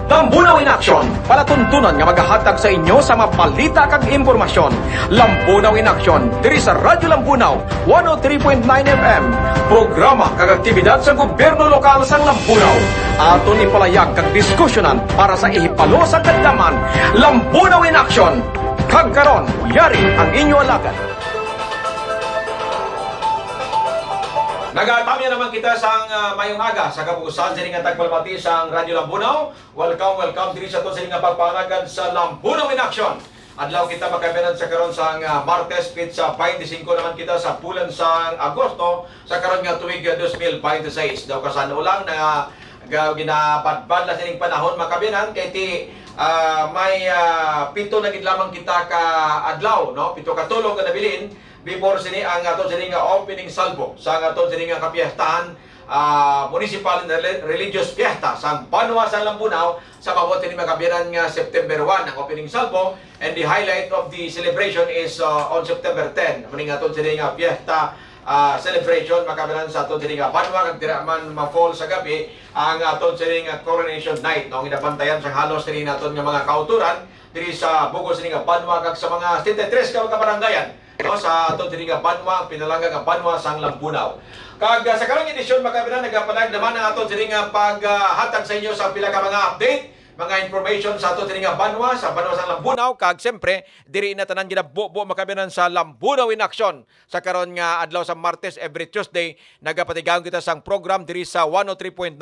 Lambunaw in Action, palatuntunan nga magahatag sa inyo sa mabalita kag impormasyon. Lambunaw in Action, diri sa Radyo Lambunaw, 103.9 FM. Programa kag aktibidad sa gobyerno lokal sa Lambunaw. Aton ipalayag kag diskusyonan para sa ihipalo sa kadlaman. Lambunaw in Action. Kag karon, yari ang inyo alagad. Nagatamya naman kita sa mayong aga sa kapuusan sa nga tagpalmati sa Radyo Lambunaw. Welcome diri sa to sa nga pagpanagan sa Lambunaw in Action. Adlaw kita makabenan sa karon sa Martes pizza 25 naman kita sa bulan sa Agosto sa karon nga tuig 2026. Daw kasano lang na ginapadbad na sining panahon makabenan kay ti may pito na gid lamang kita ka adlaw, no? Pito ka tulong nga nabilin before sini ang aton sini nga opening salvo sa aton sini nga kapiyastahan municipal and religious fiesta sa Banwa sa Lambunaw sa mabot ni makabiyanan nga September 1 ang opening salvo, and the highlight of the celebration is on September 10 muning aton sini nga fiesta celebration makabiyanan sa aton sini nga Banwa kag dira man ma-fall sa gabi ang aton sini nga coronation night, no? Ginabantayan sa halos sini naton nga mga kauturan diri sa Bugos sini nga Banwa kag sa mga 73 ka kabarangayan, no, sa aton diri nga Banwa, pinalangga nga Banwa sang Lambunaw. Kag sa karong edisyon makabinan nagapanag naman ang aton diri nga paghatag sa inyo sa pila ka mga update, mga information sa aton diri nga Banwa, sa Banwa sang Lambunaw, kag siyempre diri na tanan ginabubo makabinan sa Lambunaw in Action. Sa karon nga adlaw sa Martes every Tuesday nagapatigayon kita sang program diri sa 103.9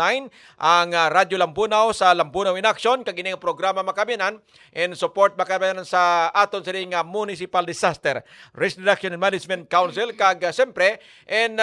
ang Radyo Lambunaw sa Lambunaw in Action, kag ining programa makabinan in support makabinan sa aton diri nga Municipal Disaster Risk Reduction and Management Council, kag siyempre in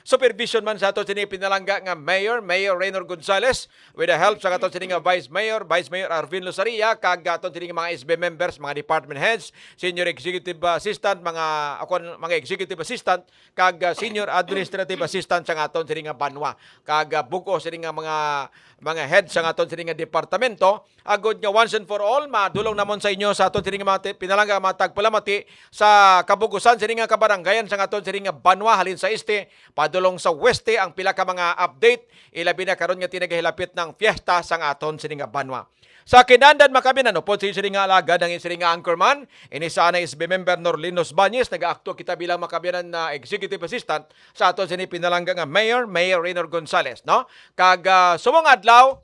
supervision man sa ato sini pinalangga nga Mayor Reynor Gonzales with the help sa ato sini nga Vice Mayor Arvin Losaria, kag ato sini mga SB members, mga department heads, Senior Executive Assistant, mga Executive Assistant, kag Senior Administrative Assistant sa aton sini nga Banwa, kag buko sini nga mga heads sa aton sini nga departamento. Agod nga once and for all madulong namon sa inyo sa aton sini nga pinalangga mga tagpalamati sa kabugusan sini nga kabarangayan sa aton sini nga Banwa halin sa este padulong sa weste ang pila ka mga update ilabi na karon nga tinagahilapit ng fiesta sa aton sini nga Banwa. Sa kinandan makabinan upod sa sini nga alagad ang sini nga anchorman inisa na SB member Norlinos Bañez, nagaakto kita bilang makabinan na executive assistant sa aton sini pinalangga nga Mayor Reynor Gonzales, no? Kag sumong adlaw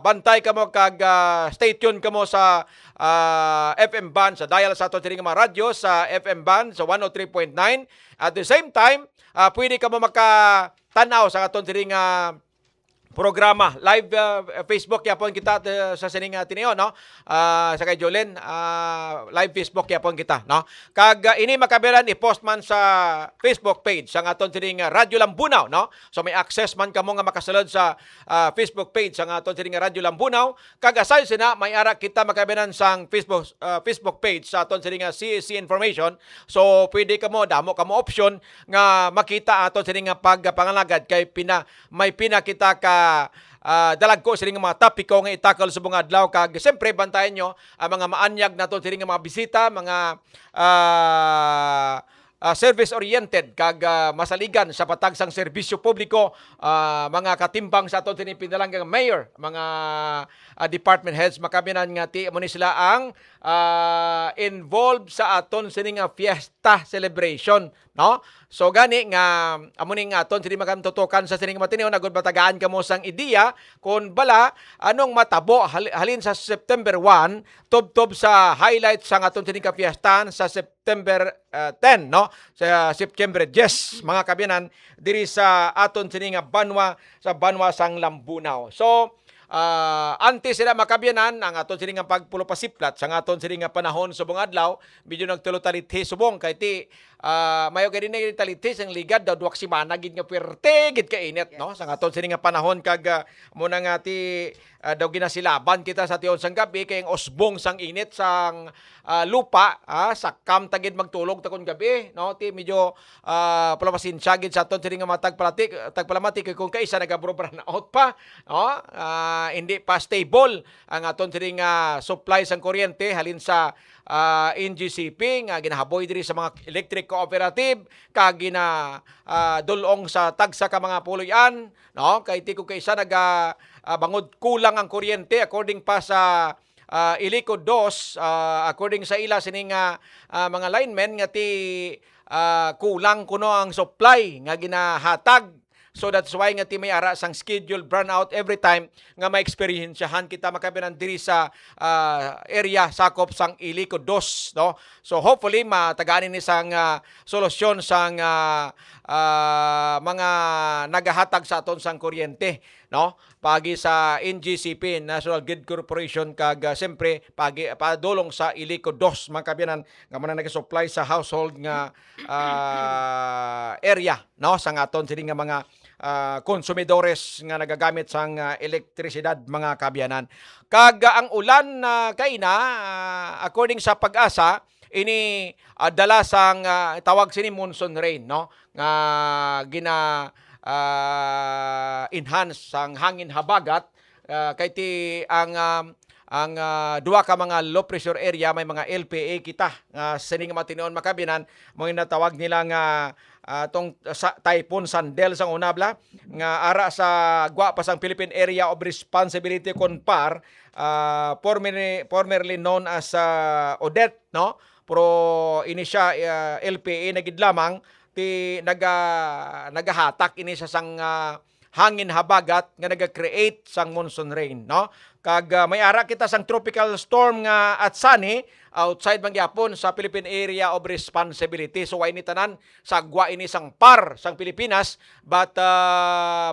bantay kamo kag stay tuned kamo sa FM band sa dial sa aton sini nga mga radyo sa FM band sa 103.9. At the same time pwede kamo makatanaw sa aton sini nga programa live Facebook yapon kita sa sining tinio, no, sa kay Jolene live Facebook yapon kita, no, kag ini makabiran i-post man sa Facebook page sa aton sining Radyo Lambunaw, no, so may access man kamo nga makasulod sa Facebook page sa aton sining Radyo Lambunaw, kag aside sina may ara kita makabiran sang Facebook page sa aton sining CEC information, so pwede kamo damo kamo option nga makita aton sining pagpangalagad kay may pinakita ka dalag ko sining mga topiko nga itakal sa mga adlaw, kag siyempre bantayan nyo ang mga maanyag nato sining mga bisita, mga service-oriented kag masaligan sa patag sang serbisyo publiko, mga katimbang sa aton sining pinalanggang mayor, mga department heads makabinan nga ti mo ni sila ang involved sa aton sining fiesta celebration, no? So gani nga amo ning aton sini makamtutukan sa sining matiniw nagud batagaan kamo sang ideya kun bala anong matabo halin sa September 1 tubtob sa highlights sang aton sining kapiyastahan sa September 10, no, sa September 10 mga kabiyanan diri sa aton sining Banwa sa Banwa sang Lambunaw. So antes sila makabiyanan ang aton sini nga pagpulupasiplat sa aton sini nga panahon subong adlaw medyo nagtulo talithi subong kay ti mayo gani na talithi sang ligad daw duwak semana gid nga puwerte gid ka init, no, sa aton sini nga panahon kag muna nga ti daw ginasilaban kita sa tiyon sang gabi kay ang osbong sang init sang lupa sa tagid magtulog takon gabi, no, ti medyo pulapasinsya gid sa aton sini nga tagpalamati kay kung kaisa nagabro-brown out pa, no, hindi pa stable ang aton sini nga supply sang kuryente halin sa NGCP nga ginahaboy diri sa mga electric cooperative kag dulong sa tagsa ka mga puloy-an, no? Kay ti ko kaysa bangod kulang ang kuryente according pa sa Ilico 2, according sa ila sining mga linemen nga ti kulang kuno ang supply nga ginahatag. So that's why nga ti may ara sang scheduled brownout every time nga ma-experiensyahan kita makabinan diri sa area sakop sang Ilico 2, no? So hopefully matagaan ni sang solusyon sang mga nagahatag sa aton sang kuryente, no? Pagi sa NGCP, National Grid Corporation, kag siyempre pagi padulong sa Ilico 2 makabinan nga man nag-supply sa household nga area, no? Sang aton sini nga mga konsumidores nga nagagamit sang elektrisidad mga kabyanan. Kag ang ulan according sa pag-asa ini dala sang tawag sini monsoon rain, no? Nga enhance sang hangin habagat kay ti ang duwa ka mga low pressure area may mga LPA kita sining matinuon makabinan mo natawag nila nga tong Typhoon Sandel sang unabla nga ara sa gwa pa sang Philippine Area of Responsibility CONPAR, formerly known as Odette, no? Pero ini siya LPA na gid lamang ti nagahatak ini sa sang hangin habagat nga naga-create sang monsoon rain, no? Kag may ara kita sang tropical storm nga at sunny outside mangyapon sa Philippine Area of Responsibility. So way ni tanan sagwa ini sang par sang Pilipinas, but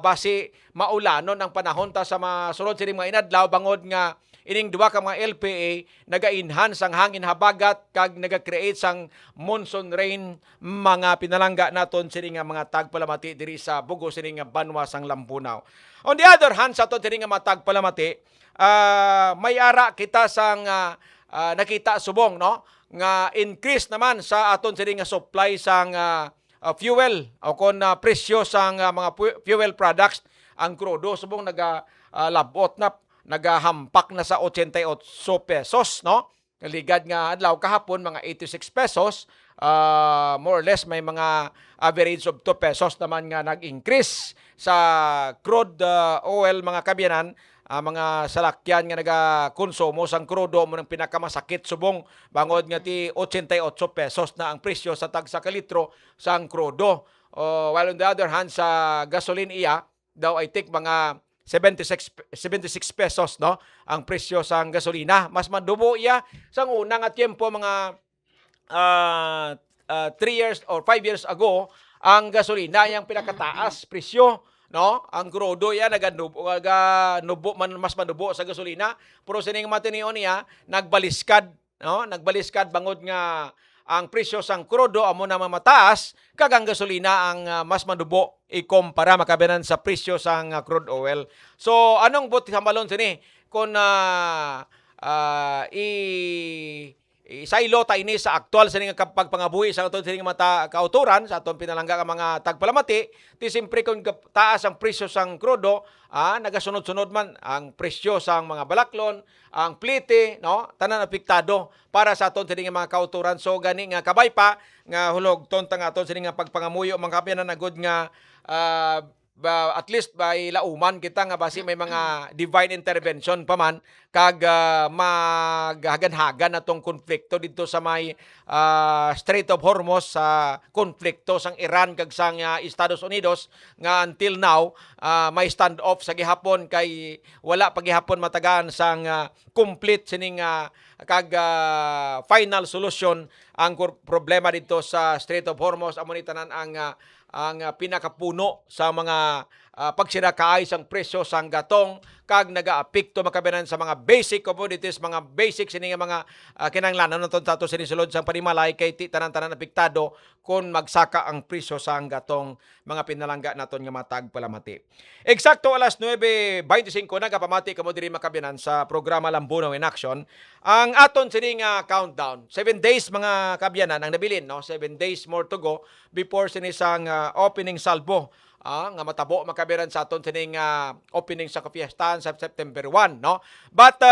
base maulanon ang panahon ta sa masunod sini mga inadlaw bangod nga ining duwa ka mga LPA naga-enhance ang hangin habagat kag naga-create sang monsoon rain mga pinalangga naton sini nga mga tagpalamati diri sa Bugo sini nga banwa sang Lambunaw. On the other hand, sa aton sini nga mga tagpalamati, may ara kita sang nakita subong, no? Nga increase naman sa aton sini nga supply sang fuel o kon presyo sang mga fuel products. Ang krudo subong labot na nagahampak na sa 88 pesos, no? Ligad nga adlaw kahapon mga 86 pesos, more or less may mga average of 2 pesos naman nga nag-increase sa crude oil mga kabyanan. Mga salakyan nga nagakonsumo sang krudo mo ng pinakamasakit subong bangod nga ti 88 pesos na ang presyo sa tag sa kalitro sang krudo. While on the other hand sa gasoline iya daw I think mga 76 pesos, no? Ang presyo sang gasolina. Mas madubo iya sang unang tiempo mga 3 years or 5 years ago ang gasolina yang pinakataas presyo, no? Ang krudo yan nubo man mas manubo sa gasolina, pero sining matinion niya nagbaliskad, no? Nagbaliskad bangod nga ang presyo sang krudo amo na mataas kag ang gasolina ang mas manubo ikumpara makabinan sa presyo sang crude oil. So anong buti sa malon sini kung isaylo ta ini sa aktual sa nga pagpangabuhi sa aton sining mata kauturan sa aton pinalangga ka mga tagpalamati ti simpre kung taas ang presyo sang krudo, nagasunod-sunod man ang presyo sang mga balaklon, ang plite, no? Tanan apektado para sa aton sining mga kauturan. So gani nga kabay pa nga hulog tontang aton sining nga pagpangamuyo mga kapyan na nagod nga at least by lauman kita nga basi may mga divine intervention pa man kag maghagan-hagan atong konflikto dito sa may Strait of Hormuz sa konflikto sang Iran kag sang Estados Unidos nga until now may standoff sa gihapon kay wala pa gihapon matagaan sang complete sining kag final solution ang problema dito sa Strait of Hormuz. Amo ni tanan ang pinakapuno sa mga pagsinakaay sang presyo sang gatong kag nagaapekto makabinan sa mga basic commodities, mga basic sini nga mga kinahanglanon naton sa ato sinisulod sang panimalay kay tanan-tanan apektado kung magsaka ang presyo sang gatong mga pinalangga naton nga matag palamati. Eksakto alas 9:25 nagapamati kamo diri makabinan sa programa Lambunaw in Action. Ang aton sini nga countdown, 7 days mga kabyanan ang nabilin, no? 7 days more to go before sini sang opening salvo. Nga matabo makabiran sa aton sining opening sa kapiyastahan sa September 1, no? But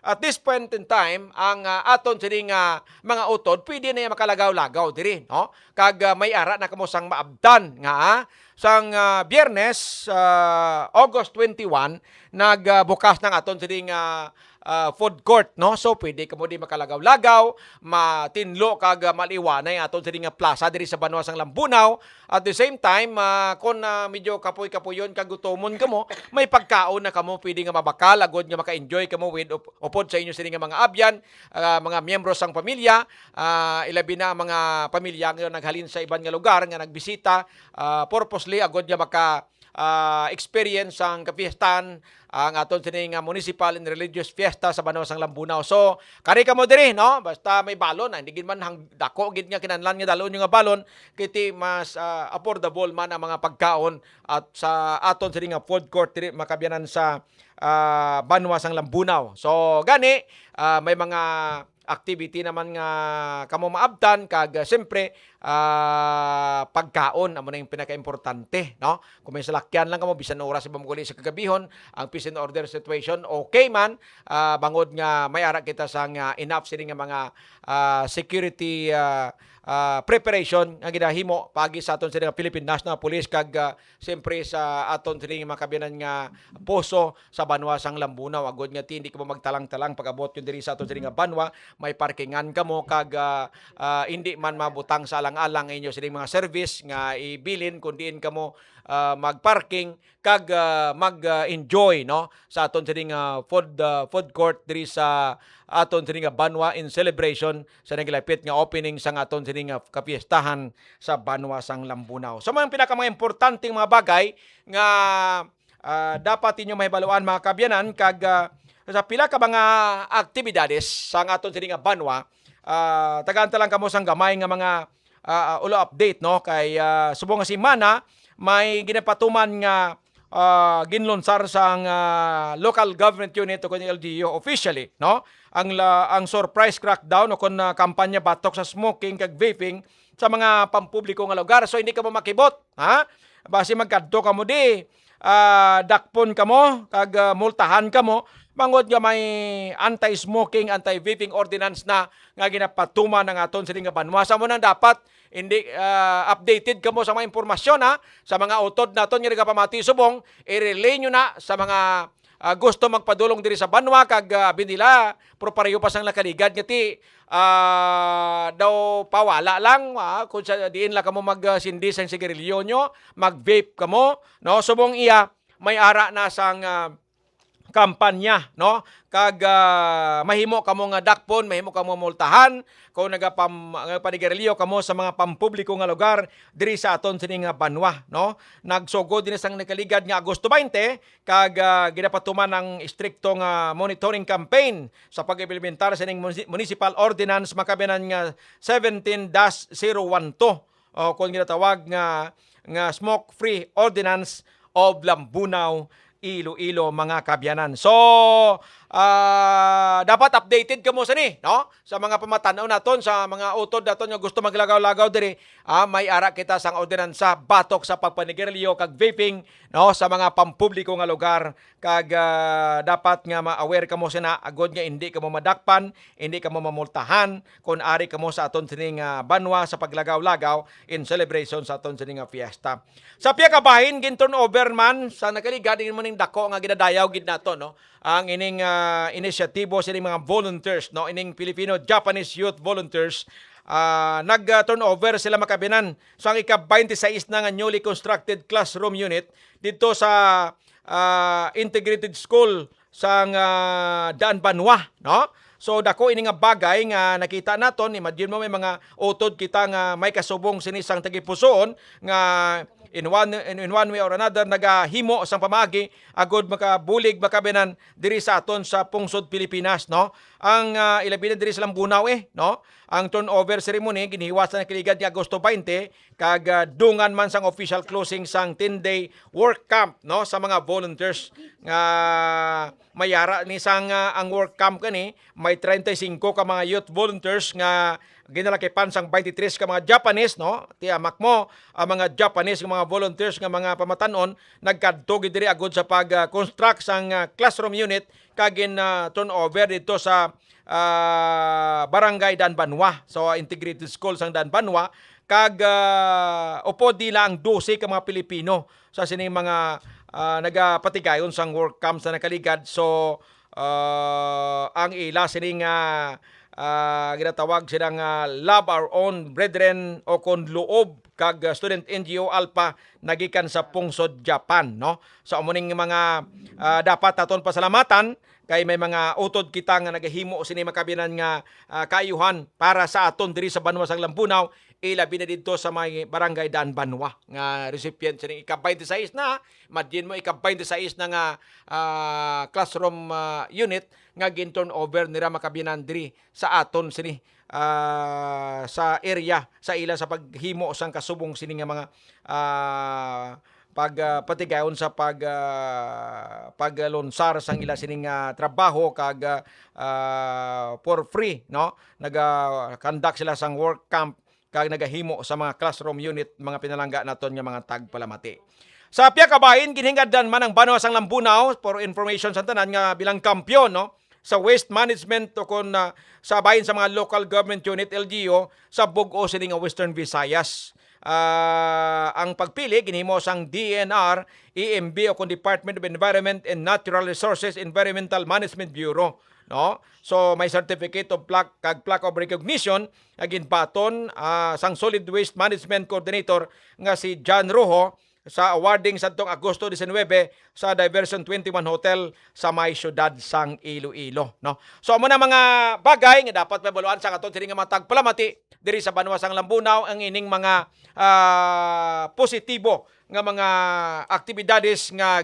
at this point in time ang aton sining mga utod pwede na makalagaw-lagaw diri, no? Kag may ara na kamo sang maabdan nga sang Biyernes, August 21, nagbukas ng aton sining food court, no? So pwede kamo di makalagaw-lagaw, matinlo kag maliwanay aton sining plaza diri sa Banwa sang Lambunaw. At the same time, kung medyo kapoy-kapoyon kag gutomon kamo, may pagkaon na kamo pwede nga mabakal agod nga maka-enjoy kamo with upod sa inyo sining mga abyan, mga miyembro sang pamilya, ilabi na mga pamilya nga naghalin sa iban nga lugar nga nagbisita purposely agod nga maka experience ang kapiestan ang aton sining municipal and religious fiesta sa Banwa sang Lambunaw. So, kari ka mo diri, no? Basta may balon, hindi gid man dako gid nga kinahanglan nga dalon nga balon, kiti mas affordable man ang mga pagkaon at sa aton sining food court diri makabyanan sa Banwa sang Lambunaw. So, gani may mga activity naman nga kamo maabtan kag siyempre pagkaon amo na yung pinaka-importante, no? Kung may salakyan lang kamo bisan oras sa mamuguli sa kagabihon, ang peace and order situation okay man, bangod nga may ara kita sang enough sini nga mga security preparation nga ginahimo pagi sa aton sa Philippine National Police kag siyempre sa aton sa mga kabinan nga poso sa Banwa sang Lambunaw agod nga hindi ka magtalang-talang pag-abot yun diri sa aton sa Banwa, may parkingan kamo kag hindi man mabutang sa alang-alang inyo sining mga service nga ibilin kun diin kamo magparking kag mag-enjoy, no, sa aton sining food court diri sa aton sining Banwa in celebration sa nagilapit nga opening sa aton sining kapiestahan sa Banwa sang Lambunaw. So mga pinaka mga importanteng mga bagay nga dapat inyo mahibaluan mga kabyanan kag sa pila ka mga aktibidades sa aton sining Banwa, tagaanta lang kamo sang gamay nga mga ulo update, no, kay subong nga semana may ginapatuman nga ginlonsar sang local government unit o kun LGU officially, no, ang surprise crackdown o kun kampanya batok sa smoking kag vaping sa mga pampubliko nga lugar. So hindi ka mo makibot, ha? Base magkadto kamo di dakpon kamo kag multahan kamo bangod nga may anti-smoking, anti-vaping ordinance na nga ginapatuman ng aton sining Banwa. Sa mo nang dapat hindi updated kamo sa mga impormasyon, ha, sa mga utod naton nga nagapamati subong, i-relay nyo na sa mga gusto magpadulong diri sa Banwa kag binila pero pareho pa sang lakaligad ngati daw pawala lang kung sa diin la kamo magsindi sang sigarilyo nyo, mag-vape kamo, no, subong iya may ara na sang kampanya, no, kag mahimo kamo nga dakpon, mahimo kamo multahan kung nagapanigarilyo kamo sa mga pampubliko nga lugar diri sa aton sining Banwa, no. Nagsugod din sang nakaligad nga Agosto 20 kag ginapatuman ang istrikto nga monitoring campaign sa pag-implementar sa ning municipal ordinance makabinan nga 17-012 kung ginatawag nga smoke-free ordinance of Lambunaw, Iloilo, mga kabyanan. So, dapat updated kamo sa ni, no? Sa mga pamatanaw naton, sa mga utod naton nga gusto maglagaw-lagaw diri, may ara kita sang ordinansa batok sa pagpanigarilyo kag vaping, no, sa mga pampubliko nga lugar kag dapat nga ma-aware kamo sina agod nga hindi kamo madakpan, hindi kamo mamultahan kung ari kamo sa aton sining Banwa sa paglagaw-lagaw in celebration sa aton sining fiesta. Sa piya ka bahin ginturn over man sa nakaligad din mo ning dako nga ginadayaw gid nato, no, ang ining inisyatibo sa ining mga volunteers, no, ining Filipino-Japanese Youth Volunteers. Nag-turnover sila makabinan so ang ika-26 na nga newly constructed classroom unit dito sa integrated school sa Daan Banwa, no. So dako ini nga bagay nga nakita naton, imagine mo may mga utod kita nga may kasubong sinisang tagipusoon nga in one way or another nagahimo sang pamagi agod makabulig makabinan diri sa aton sa pungsod Pilipinas, no. Ang ilabi na diri sa Lambunaw, no. Ang turnover ceremony ginihiwas na kiligad ni Agosto 20 kag dungan man sang official closing sang 10-day work camp, no, sa mga volunteers nga mayara ni sang ang work camp kani may 35 ka mga youth volunteers nga ginalakipan sang 23 ka mga Japanese, no? Tiamak mo ang mga Japanese, mga volunteers nga mga pamatanon nagkadto gid diri agud sa pag-construct sang classroom unit kagin turnover dito sa Barangay Danbanwa. So integrated school sang Danbanwa kag upo dila ang 12 ka mga Pilipino sa sining mga nagapatigayon sang work camps na nakaligad. So ang ila sining ginatawag silang Love Our Own Brethren o kon loob kag student NGO Alpha nagikan sa Pungsod, Japan, no? So amo ning mga dapat naton pasalamatan kay may mga utod kita nga nagahimo sini makabinan nga kaayuhan para sa aton diri sa Banwa sang Lambunaw, ilabi na dito sa may Barangay Danbanwa nga recipient sining ika-26 na madin mo ika-26 na nga classroom unit nga gin-turn over nira makabinan diri sa aton sini sa area sa ila sa paghimo sang kasubong sini nga mga pagpatigayon sa paglonsar sang ila sining trabaho kag for free, no? Naga-conduct sila sang work camp kag nagahimo sa mga classroom unit mga pinalangga naton nga mga tagpalamati. Sa piya ka bahin ginhingad man ang Banwa sang Lambunaw for information sa tanan nga bilang kampyon, no? Sa waste management o kon sa bahin sa mga local government unit LGU sa bug-o sini nga Western Visayas. Ang pagpili ginhimo sang DNR, EMB o kon Department of Environment and Natural Resources Environmental Management Bureau, no? So may certificate of plaque kag plaque of recognition agin baton sang Solid Waste Management Coordinator nga si John Rojo sa awarding sadtong Agosto 19 sa Diversion 21 Hotel sa may syudad sang Iloilo, no? So amo na mga bagay nga dapat mabaluan sa katon sini nga mga tagpalamati diri sa Banwa sang Lambunaw ang ining mga positibo nga mga aktibidades nga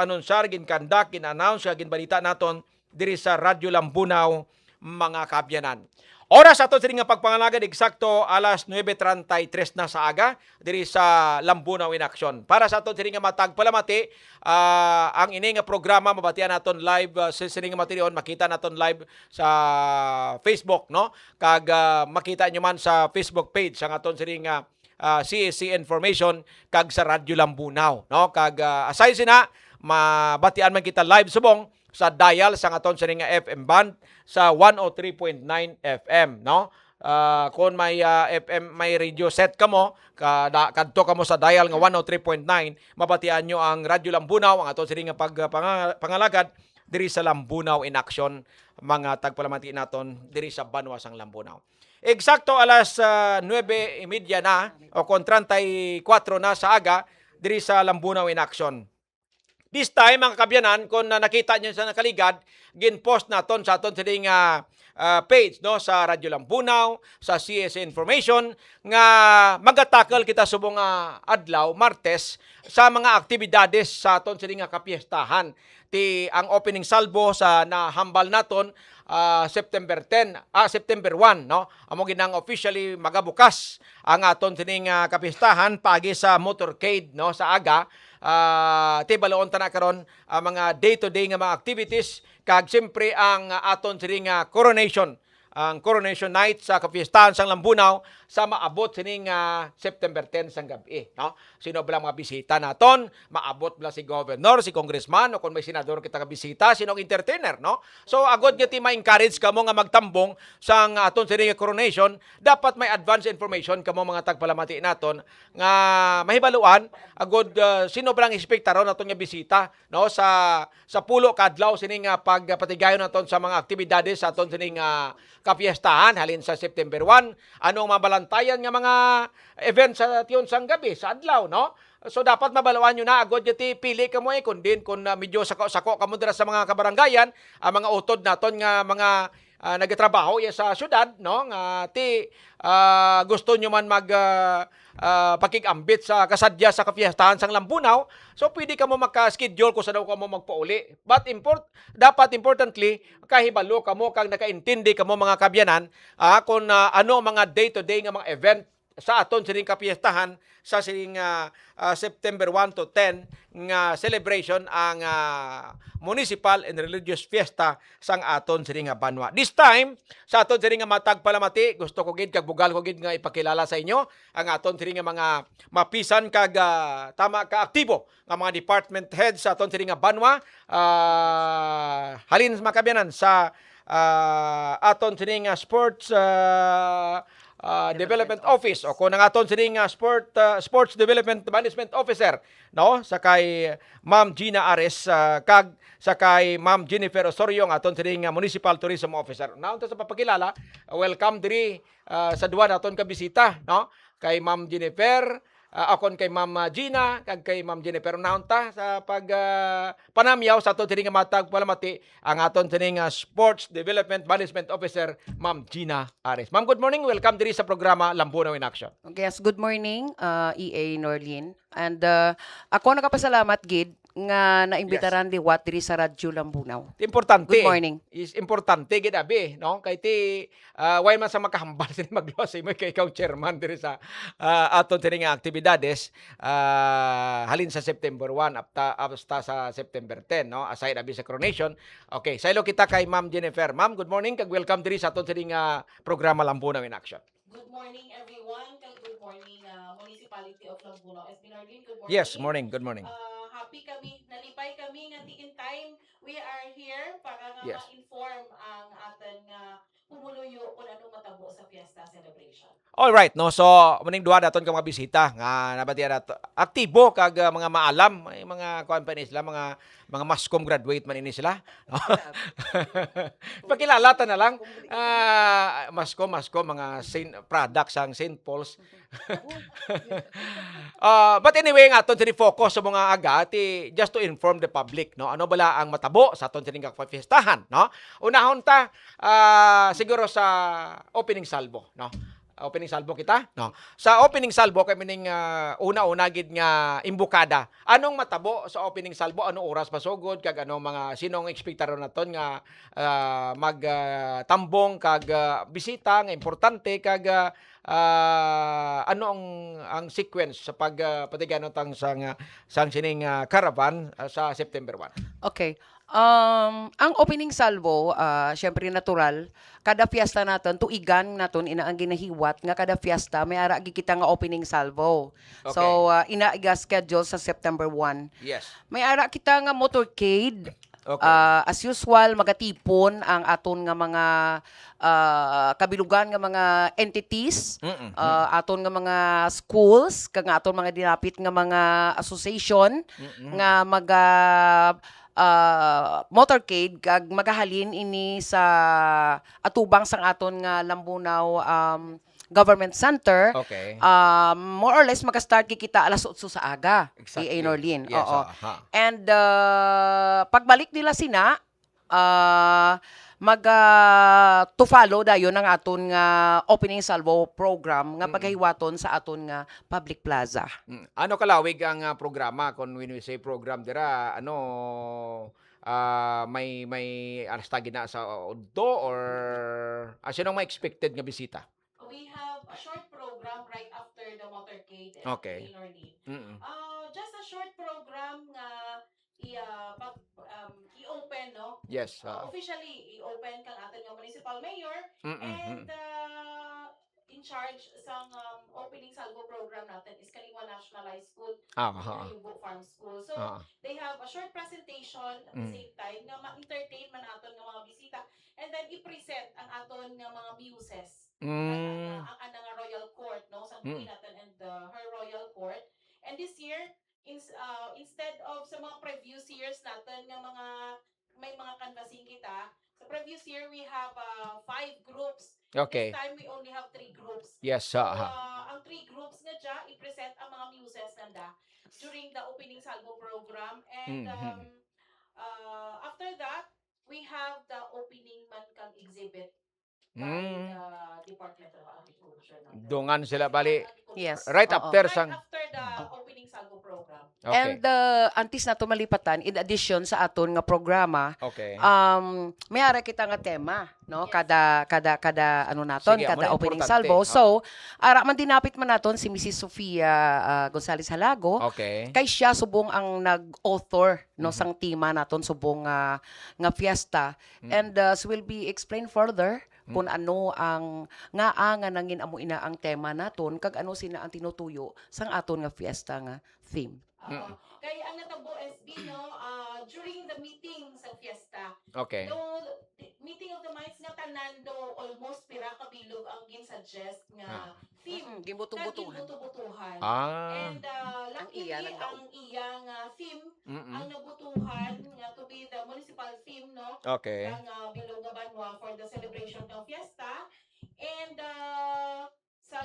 anunsar, gin-conduct, gin-announce, gin-balita naton diri sa Radyo Lambunaw mga kabyanan. Oras ato sa nga pagpangalagad eksakto alas 9:33 na sa aga diri sa Lambunaw in Action. Para sa ato sa nga matagpalamati, ang ini nga programa mabatian naton live sa nga materion, makita naton live sa Facebook, no? Kag makita nyo man sa Facebook page ang aton sa nga CSC Information kag sa Radyo Lambunaw, no? Kag aside sina mabatian man kita live subong sa dial sa aton sa nga FM band sa 103.9 FM, no? Kung may FM, may radio set kamo, kadto kamo sa dial nga 103.9, mabatian nyo ang Radyo Lambunaw, ang aton sa nga pangalagad diri sa Lambunaw in Action, mga tagpalamati naton diri sa Banwa sang Lambunaw. Eksakto alas 9:30 na o kon 34 na sa aga diri sa Lambunaw in Action. This time, mga kabyanan, kung nakita nyo sa nakaligad, gin-post naton sa aton sining page, no, sa Radyo Lambunaw, sa CS Information, nga magatakal kita subong adlaw, Martes, sa mga aktibidades sa aton sining kapiestahan. Ang opening salvo sa nahambal naton September 1, no? Amo ginang officially magabukas ang aton sining kapistahan pagi sa motorcade, no, sa aga. Tibaloon ta na karon mga day-to-day nga mga activities kag siyempre ang aton sining coronation, ang coronation night sa kapistahan sang Lambunaw sa maabot sining September 10 sang gabi, no? Sino ba mga bisita naton? Maabot bala si governor, si congressman o kung may senador kita ka bisita, sino ang entertainer, no? So agod nga ti ma-encourage kamo nga magtambong sang aton sining coronation, dapat may advance information kamo mga tagpalamati naton nga mahibaluan agod sino ba lang ekspektaron naton nga bisita, no, sa pulo kadlaw sining pagpatigayon naton sa mga aktibidades sa aton sining kapiestahan halin sa September 1, anong mabalantayan nga mga event sa tiyon sang gabi sa adlaw, no? So dapat mabalawaan nyo na agad yun pili ka mo kung medyo sako kamo dira sa mga kabarangayan, ang mga utod naton nga mga nagatrabaho sa syudad, no, nga gusto nyo man pakikambit sa kasadya sa kapiestahan sang Lambunaw, so pwede ka mo maka-schedule kung sa daw ka mo magpauli. But dapat importantly, kahibalo ka mo kag nakaintindi ka mo mga kabyanan kung ano mga day-to-day nga mga event sa aton sining kapiestahan sa sining September 1 to 10 nga celebration ang municipal and religious fiesta sang aton sining nga Banwa. This time sa aton sining nga matag palamati, gusto ko gid kag bugal ko gid nga ipakilala sa inyo ang aton sining nga mga mapisan kag tama ka aktibo nga mga department heads sa aton sining nga Banwa. Halin makabiyanan sa aton sining nga sports Development Office o kung ang aton sining Sports Development Management Officer, no, sakay Ma'am Gina Ares kag sakay Ma'am Jennifer Osorio ang aton sining Municipal Tourism Officer. Naunta sa papakilala, welcome diri sa duwa naton ka bisita, no, kay Ma'am Jennifer, akon kay Ma'am Gina kag kay Ma'am Jennifer. Naunta sa pag panamyaw sa aton sining matag palamati ang aton sining Sports Development Management Officer, Ma'am Gina Ares. Ma'am, good morning. Welcome diri sa programa Lambunaw in Action. Okay, yes, good morning, EA Norlin. And ako nakapasalamat gid nga naimbitaran liwat diri sa Radyo Lambunaw. Importante. Good morning. Is importante gid abi, no? Kay ti way man sa makahambal sini magluwas mo kay ikaw chairman diri sa aton sining nga aktibidades halin sa September 1 hasta sa September 10, no? Aside abi sa coronation. Okay, saylo kita kay Ma'am Jennifer. Ma'am, good morning kag welcome diri sa aton sining programa Lambunaw in Action. Good morning, everyone. Good morning, Municipality of Lambunaw. Esmin Arlene, good morning. Yes, morning. Good morning. Happy kami, nalipay kami nga in time. We are here para nga Yes. ma-inform ang ating pumuluyo kung ano matabo sa fiesta celebration. All right, no. So, muning duha daton ka mga bisita nga nabatian nato. Aktibo kag mga maalam, may mga companies sila, mga mascom graduate man ini sila. No? Pakilala ta na lang. Mascom mga products ang St. Paul's. But anyway, nga aton sini focus sa mga aga ti just to inform the public, no. Ano bala ang matabo sa aton sining kapiestahan, no? Unahon ta siguro sa opening salvo, no. Opening salvo kita, no. Sa opening salvo kami ning una-una gid nga imbukada. Anong matabo sa opening salvo? Anong oras pasugod kag anong mga sinong ekspektaron naton nga magtambong kag bisita nga importante kag ano ang sequence sa patiganon tang sang sining caravan sa September 1. Okay. Ang opening salvo, syempre natural, kada fiesta naton, tuigan naton ina ang ginahiwat nga kada fiesta may ara gi kita nga opening salvo. Okay. So, ina schedule sa September 1. Yes. May ara kita nga motorcade. Okay. As usual, magatipon ang aton nga mga kabilugan nga mga entities, aton nga mga schools, kag nga aton mga dinapit nga mga association nga motorcade kag magahalin ini sa atubang sang aton nga Lambunaw Government Center. Okay. More or less magka-start kikita alas 8 sa aga. Exactly. EA Norlin. Yes, Oo. aha. And pagbalik nila sina to follow dayon ang aton nga opening salvo program nga paghiwaton sa aton nga public plaza. Ano kalawig ang programa when we say program dira, may alas tagi na sa udto or sinong may expected nga bisita? We have a short program right after the motorcade and Okay. Norlin. Mm-mm. Just a short program nga i-open, no? Yes. Officially, i-open kang aton nga municipal mayor Mm-mm. and in charge sa opening salvo program natin is Kalingwa Nationalized School and Yubo Farm School. So, they have a short presentation at the same time nga ma-entertain man aton nga mga bisita and then i-present ang aton nga mga muses. Ang nga royal court, no, sa Queen natin and her royal court. And this year instead of sa mga previous years natin nga may mga canvassing kita, sa previous year we have 5 groups. Okay. This time we only have 3 groups. Yes. So, ang 3 groups nga dya i-present ang mga muses nanda during the opening salvo program and after that we have the opening man kang exhibit by the Department of Agriculture. Dungan sila bali. Yes. Right Oo. after Right sang after the opening salvo program. program. Okay. And antes na to malipatan, in addition sa aton nga programa, Okay. may ara kita nga tema, no? Yes. Kada ano naton, Sige, amo kada na opening importante. salvo. Ha. So, ara man dinapit man naton si Mrs. Sofia Gonzales Halago. Okay. Kay siya subong ang nag-author no Mhm. sang tema naton subong nga fiesta. Mm. And so will be explained further kung ano ang nga nangin amo ina ang tema naton kag ano sina ang tinutuyo sang aton nga fiesta nga theme. Kaya ang natabo SB, no, during the meeting sa fiesta, Okay. meeting of the minds nga tanan do almost pira ka bilog ang gin-suggest nga theme. Gibuto-butuhan. Butuhan. Ah. And Ang luckily, iya nagdaog. ang iyang theme, Mm-mm. ang nabutuhan nga to be the municipal theme, no? Okay. Ang Bilog nga Banwa for the celebration ng fiesta. And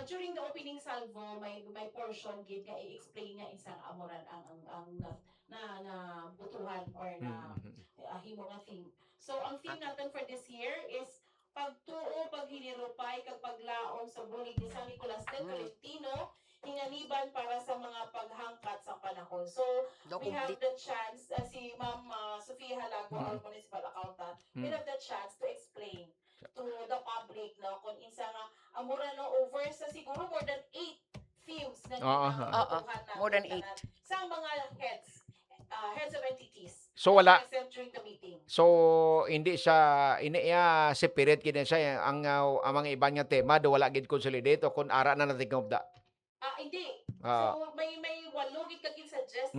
during the opening salvo, may portion gid nga i-explain nga isang amoran ang na butuhan or na himo nga theme. So ang theme natin for this year is pagtuo, paghinirupay, kag paglaom sa bulig ni San Nicolas del Tolentino, hinganiban para sa mga paghangkat sa panahon. So we have the chance, si Ma'am Sofia Halago, our municipal accountant, we have the chance to explain to the public, no, kung isa nga amura no over sa siguro more than 8 themes na Oo. More than 8. sa mga heads of entities. So wala. Present during the meeting. So hindi siya separate gid siya ang mga iban nga tema do wala gid consolidate o kun ara na natin of da. Hindi. Ah. So may walo gid kagin suggest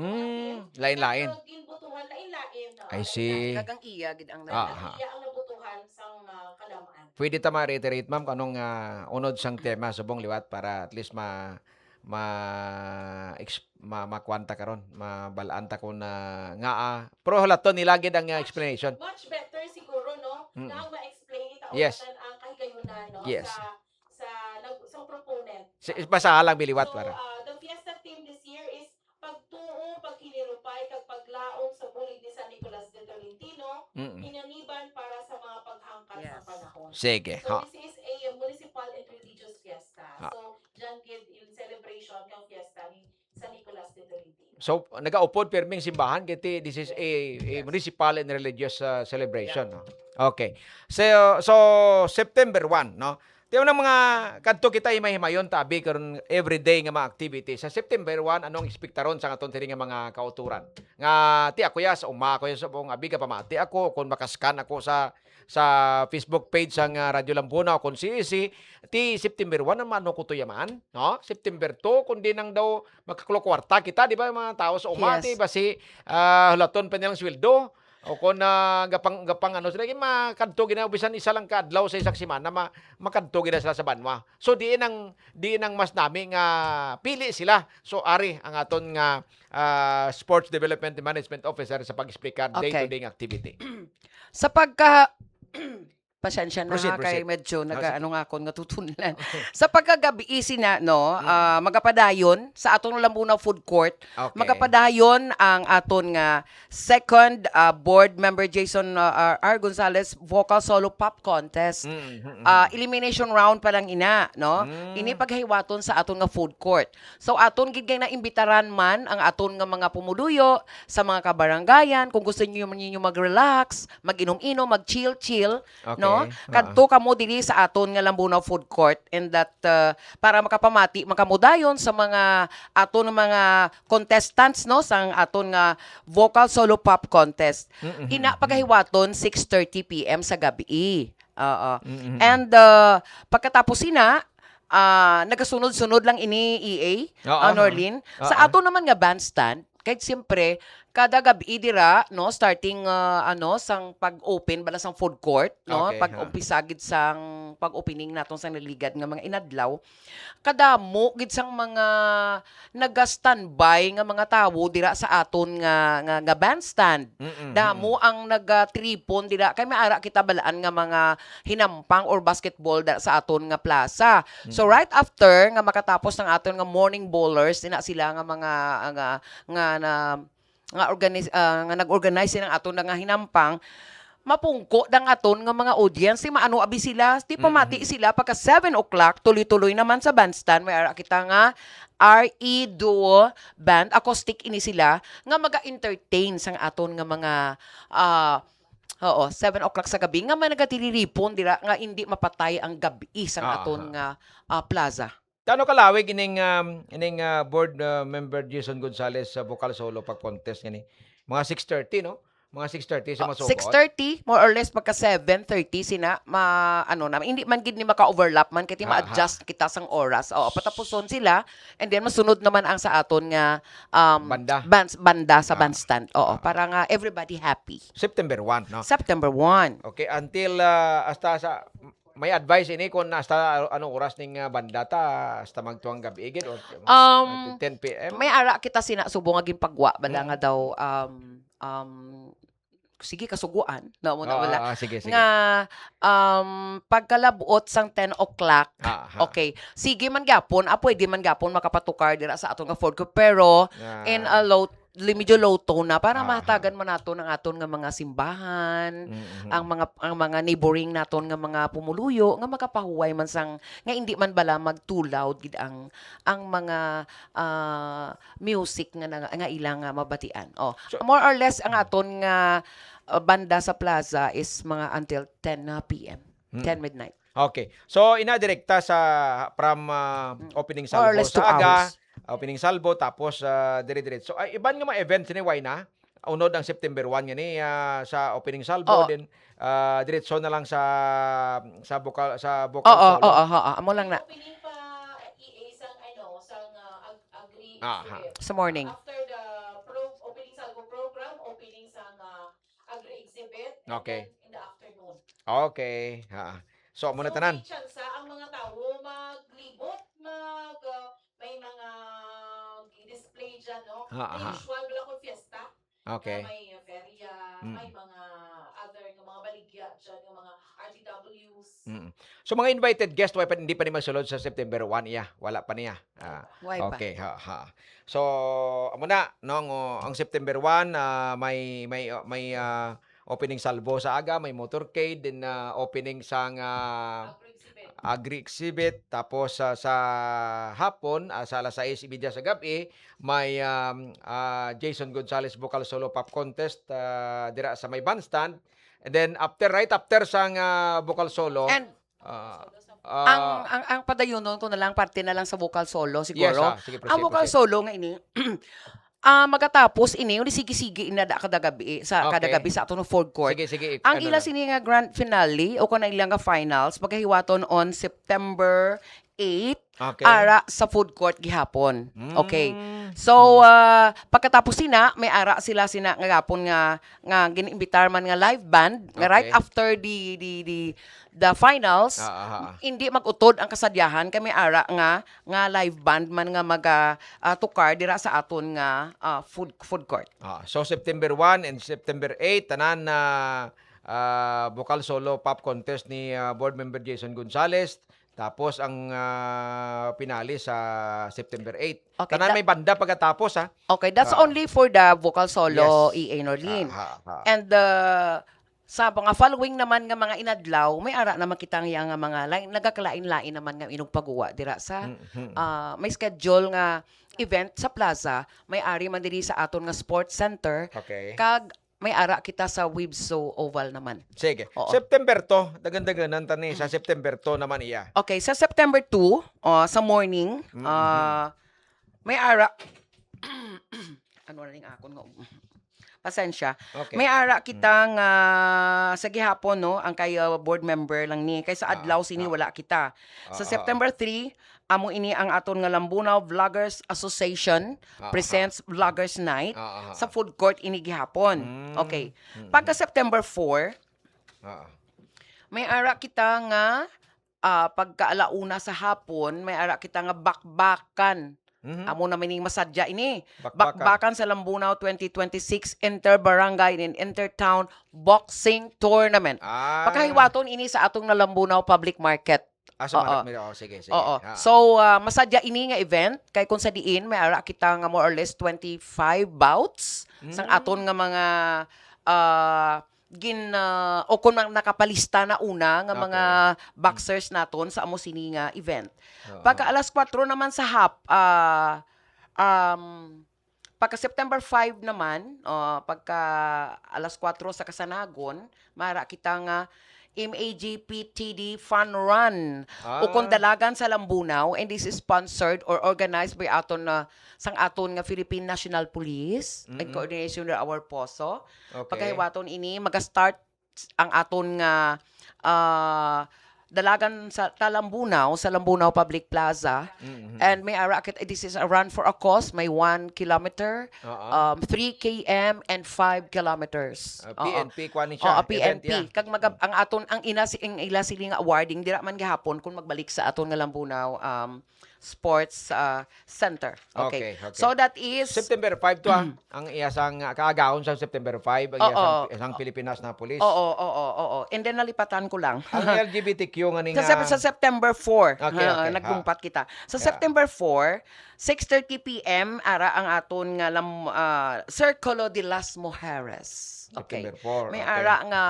Lain-lain. Pero ginbutuhan lain-lain. No? I see. Kagang iya gid ang Aha. Iya ang nabutuhan sang kalamaan. Pwede ta ma-reiterate ma'am kanong unod sang tema subong liwat para at least makwanta karon, mabalanta ko na pero halaton nilagid ang explanation. Much better siguro, no? Mm. Na ma-explain ita Yes. ang kahigayunan, no? Yes. Sa proponent. Basta lang biliwat So, para. the fiesta theme this year is pagtuo, paghinirupay, kag paglaom sa bulig ni San Nicolas del Tolentino, hinganiban para sa mga paghangkat sa Yes. panahon. Sige. So, this is a municipal and religious fiesta. Ha. So, dyan gid in celebration ng fiesta ni San Nicolas del Tolentino. So nagaupod perming simbahan kiti this is a municipal and religious celebration, no. Okay. So September 1, no. Tiyo ng mga kadto kita himayon tabi karon everyday nga mga activity sa September 1 anong ekspektaron sa aton nga mga kauturan. Nga ti ako ya sa ko ya sa buong abi ka pamati ako kun makaskan ako sa Facebook page sang Radyo Lambunaw kun si ti September 1 naman ko to yaman, no? September 2 kun di nang daw makakwarta kita di ba mga tao sa umati Yes. basi hulaton pa nilang sweldo o kun gapang ano sila makadto gina bisan isa lang ka adlaw sa isang semana makadto gina sila sa Banwa. So diin ang mas nami nga pili sila. So ari ang aton nga Sports Development and Management Officer sa pag-explicar Okay. day-to-day activity. Sa pagka pasensya na Proceed, kay proceed. medyo Sige. ano nga akon nga tutunan. Sa pagkagabi na no, magapadayon sa aton Lambunaw Food Court, Okay. magapadayon ang aton nga second board member Jason R. Gonzales vocal solo pop contest. Elimination round pa lang ina, no? Ini paghiwaton sa aton nga food court. So aton gid kay na imbitaran man ang aton nga mga pumuduyo sa mga kabarangayan kung gusto niyo mag-relax, mag-inom-inom, mag-chill-chill, Okay. no? Kadto kamo diri sa aton nga Lambunaw Food Court and that para makapamati makamudayon sa mga aton mga contestants no sang aton nga vocal solo pop contest. Ina paghiwaton 6:30 PM sa gabi. Oo. And pagkatapos nagasunod-sunod lang ini EA, Norlin. Sa ato naman nga bandstand, kahit siyempre, kada gabi dira, no, starting sang pag-open bala sang food court, no, Okay, pag-umpisa gid sang pag-opening natong sang naligad nga mga inadlaw, kadamo gid sang mga naga-standby nga mga tawo dira sa aton nga bandstand. Damo ang naga-tripon dira kay may ara kita balaan nga mga hinampang or basketball dira sa aton nga plaza. So right after nga makatapos ng aton nga morning bowlers ina sila nga mga nga nag-organize ng aton nga hinampang mapungko dang aton nga mga audience, di maano abi sila, di pamati sila pagka 7 o'clock, tuloy-tuloy naman sa bandstand, may ara kita nga RE Duo Band, acoustic ini sila, nga maga-entertain sang aton nga mga, 7 o'clock sa gabi, nga may nagatiliripon, dira, nga hindi mapatay ang gabi sang aton nga plaza. Tano kalawig ining board member Jason Gonzales sa vocal solo pag contest ngani? Mga 6:30 no? Mga 6:30 sa masugod. 6:30 more or less pagka 7:30 sina hindi man gid ni maka-overlap man kiti ma-adjust kita sang oras. Patapuson sila and then masunod naman ang sa aton nga banda sa bandstand. Para nga everybody happy. September 1 no? September 1. Okay, until hasta sa may advice ini kung hasta anong oras ning banda ta hasta magtuang gabi gid or 10 PM. May ara kita sina subo nga ginpagwa bala nga daw sige kasuguan na mo na wala sige. nga pagkalabuot sang 10 o'clock okay sige man gapon pwede man gapon makapatukar dira sa aton nga food court pero in a medyo low tone na para mahatagan man naton ang aton nga mga simbahan ang mga neighboring naton nga mga pumuluyo nga makapahuway man sang nga hindi man bala mag too loud gid ang mga music nga ilang mabatian more or less ang aton nga banda sa plaza is mga until 10 PM 10 midnight. Okay. So ina-direkta sa from opening salvo or less 2 sa aga, hours. Opening salvo tapos dire-diretso. So iban nga mga events ni why na? Unod ang September 1 ngani sa opening salvo din diretso na lang sa vocal solo. Amo lang na. Opening pa EA sang agri exhibit. Sa morning. After the opening salvo program, opening sang agri exhibit. and Okay. then in the afternoon. Okay. So muna tanan. may chance ang mga tao maglibot, may mga display dyan, no? May usual wala kong fiesta. Okay. May feria, may mga other mga baligya dyan, yung mga RTWs. So mga invited guest hindi pa ni masulod sa September 1 wala pa niya. Why pa? Okay, So amo na no ang September 1 may opening salvo sa aga, may motorcade din opening sang agri exhibit tapos sa hapon sa alas 6:30 sa gabi may Jason Gonzales vocal solo pop contest dira sa may bandstand and then right after sang vocal solo And ang padayunon ko na lang parte na lang sa vocal solo siguro. Sige, Ang vocal solo nga ini magatapos ini uli sige-sige inada kada gabi sa kada gabi sa aton food court. Sige. Ang ila sini nga grand finale o kana ilang nga finals pagkahiwaton on September 8 ara sa food court gihapon. Okay. So pagkatapos may ara sila nga gapon nga giniimbitar man nga live band nga right after the finals hindi magutod ang kasadyahan kay may ara nga live band man nga tukar dira sa aton nga food court. So September 1 and September 8 tanan na vocal solo pop contest ni board member Jason Gonzales. Tapos ang pinali sa September 8. Okay, Tanan may banda pagkatapos Okay, that's only for the vocal solo EA Norlin. And sa mga following naman nga mga inadlaw, may ara naman kitang yang nga mga nagakalain-lain naman nga inog pagguwa dira sa may schedule nga event sa plaza, may ari man diri sa aton nga sports center. Okay. Kag may ara kita sa Wibso Oval naman. Sige. September to, dagan-daganan tani sa September to naman iya. Okay, sa September 2, sa morning, may ara ano na ning akon nga pasensya. Okay. May ara kitang sa gihapon no, ang kay board member lang ni kay sa adlaw sini wala kita. Sa September 3, amo ini ang aton nga Lambunaw Vloggers Association presents Vloggers Night sa food court ini gihapon. Okay. Pagka September 4, may ara kita nga pagkaalauna sa hapon, may ara kita nga bakbakan. Amo na mining masadya ini. Bakbakan sa Lambunaw 2026 Inter-Barangay and Inter-Town Boxing Tournament. Pagkahiwaton ini sa atong na Lambunaw Public Market. Sige. So, masadya ini nga event, kay kung sa diin, may ara kita nga more or less 25 bouts sang aton nga mga o kung nakapalista na una nga Okay. mga boxers naton sa amo sini nga event. Oo. Pagka alas 4 naman sa pagka September 5 naman, pagka alas 4 sa Kasanagon, mara kita nga MAGPTD Fun Run o kung dalagan sa Lambunaw, and this is sponsored or organized by aton na sang aton nga Philippine National Police in coordination with our POSO. Okay. Pagkahiwaton ini maga-start ang aton nga dalagan sa Talambunaw, sa Lambunaw Public Plaza. And may this is a run for a cause, may 1 kilometer, 3 km, and 5 kilometers. PNP kuan ni siya. event, PNP. yeah. Kag ang aton ang ila siling awarding dira man gihapon kung magbalik sa aton nga Lambunaw Sports Center. Okay. Okay. So that is September 5 to ang iyasang kaagahon sa September 5 ang iyasang Pilipinas na Police. Oo. And then nalipatan ko lang. Ang LGBTQ nga ning Sa September 4, Okay. naglumpat kita. Sa Yeah. September 4, 6:30 p.m. ara ang aton nga Circulo de las Mujeres. Okay. September 4. May okay. ara nga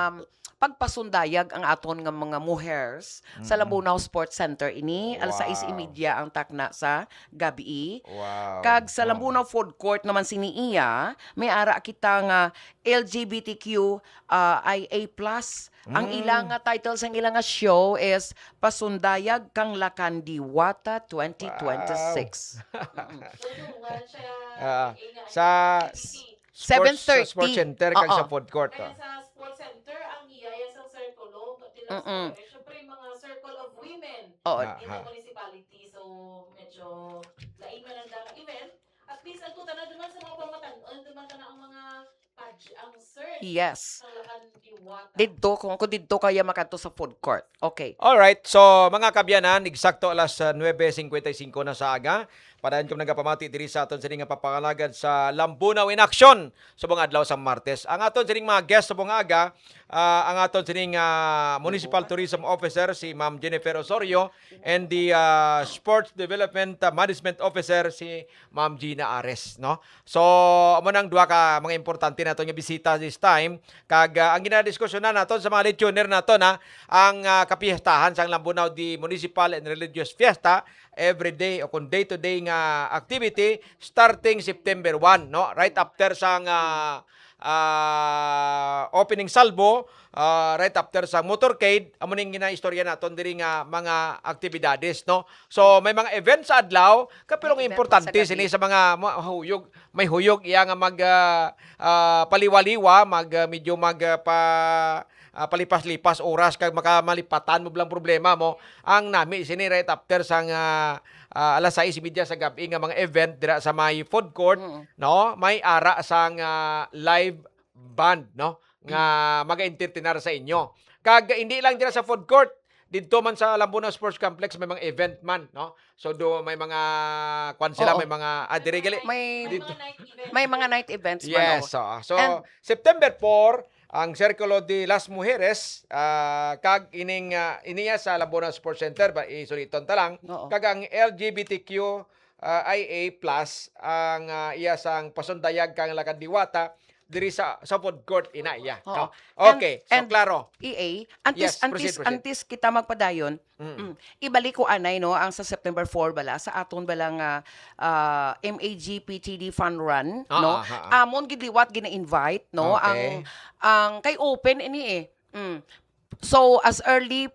pagpasundayag ang aton nga mga mujeres sa Lambunaw Sports Center ini alas Wow. 6:30 ang takna sa gabi. Wow. Kag sa Lambunaw Food Court naman siniiya, may ara kita nga LGBTQ IA+. Ang ilang nga titles ang ilang nga show is Pasundayag kang Lakandiwata 2026. Tulungan siya. sa Sports 7:30. Center kag Oo. sa food court. Kaya sa sports center, ang iyaya sa circle, syempre mga circle of women Oo. in the municipality. So, medyo lain man ang event. At least, ang tuta na duman sa mga pamatan, duman na ang mga ang search Yes. sa Lakandiwata. Kung didto kaya makadto sa food court. Okay. Alright, so mga kabyanan, eksakto alas 9:55 na sa aga. Padayon ko nagapamati diri sa aton sining nga papangalagan sa Lambunaw in Action sa mga adlaw sa Martes. Ang aton sining mga guest sa mga aga, ang aton sining Municipal Tourism Officer si Ma'am Jennifer Osorio and the Sports Development Management Officer si Ma'am Gina Ares, no? So, amo nang duha ka mga importante naton nga bisita this time. Kag ang ginadiskusyonan naton sa mga lechoner naton ang kapistahan sa Lambunaw di Municipal and Religious Fiesta every day o kung day-to-day nga activity starting September 1, no? Right after sang opening salvo, right after sa motorcade, amo ning ginaistorya naton diri nga mga aktibidades, no? So may mga events sa adlaw, kapilo nga May event importante sa gabi. sini sa mga huyog, may huyog iya nga mag paliwaliwa, medyo palipas-lipas oras kag makamalipatan mo blang problema mo ang nami sini right after sang alas 6:30 sa gabi nga mga event dira sa may food court, no? May ara sang live band, no? Nga maga-entertainar sa inyo. Kag hindi lang dira sa food court, dito man sa Lambunaw Sports Complex may mga event man, no? So do may mga kwan sila, Oo. may mga dire gali. May mga night events man. Yes, oo. so And- September 4 ang Circulo de las Mujeres kag iniya sa Lambunaw Sports Center ba isuliton ta lang Oo. kag ang LGBTQ IA+ ang iya sang pasundayag kang Lakandiwata diri sa food court ina iya. Oo. No? Okay, so And- klaro. EA, Yes, proceed. antes kita magpadayon, ibalik ko anay no ang sa September 4 bala sa aton balang MAGPTD Fun Run, no. Amon gidliwat gina-invite no Okay. ang kay open ini So as early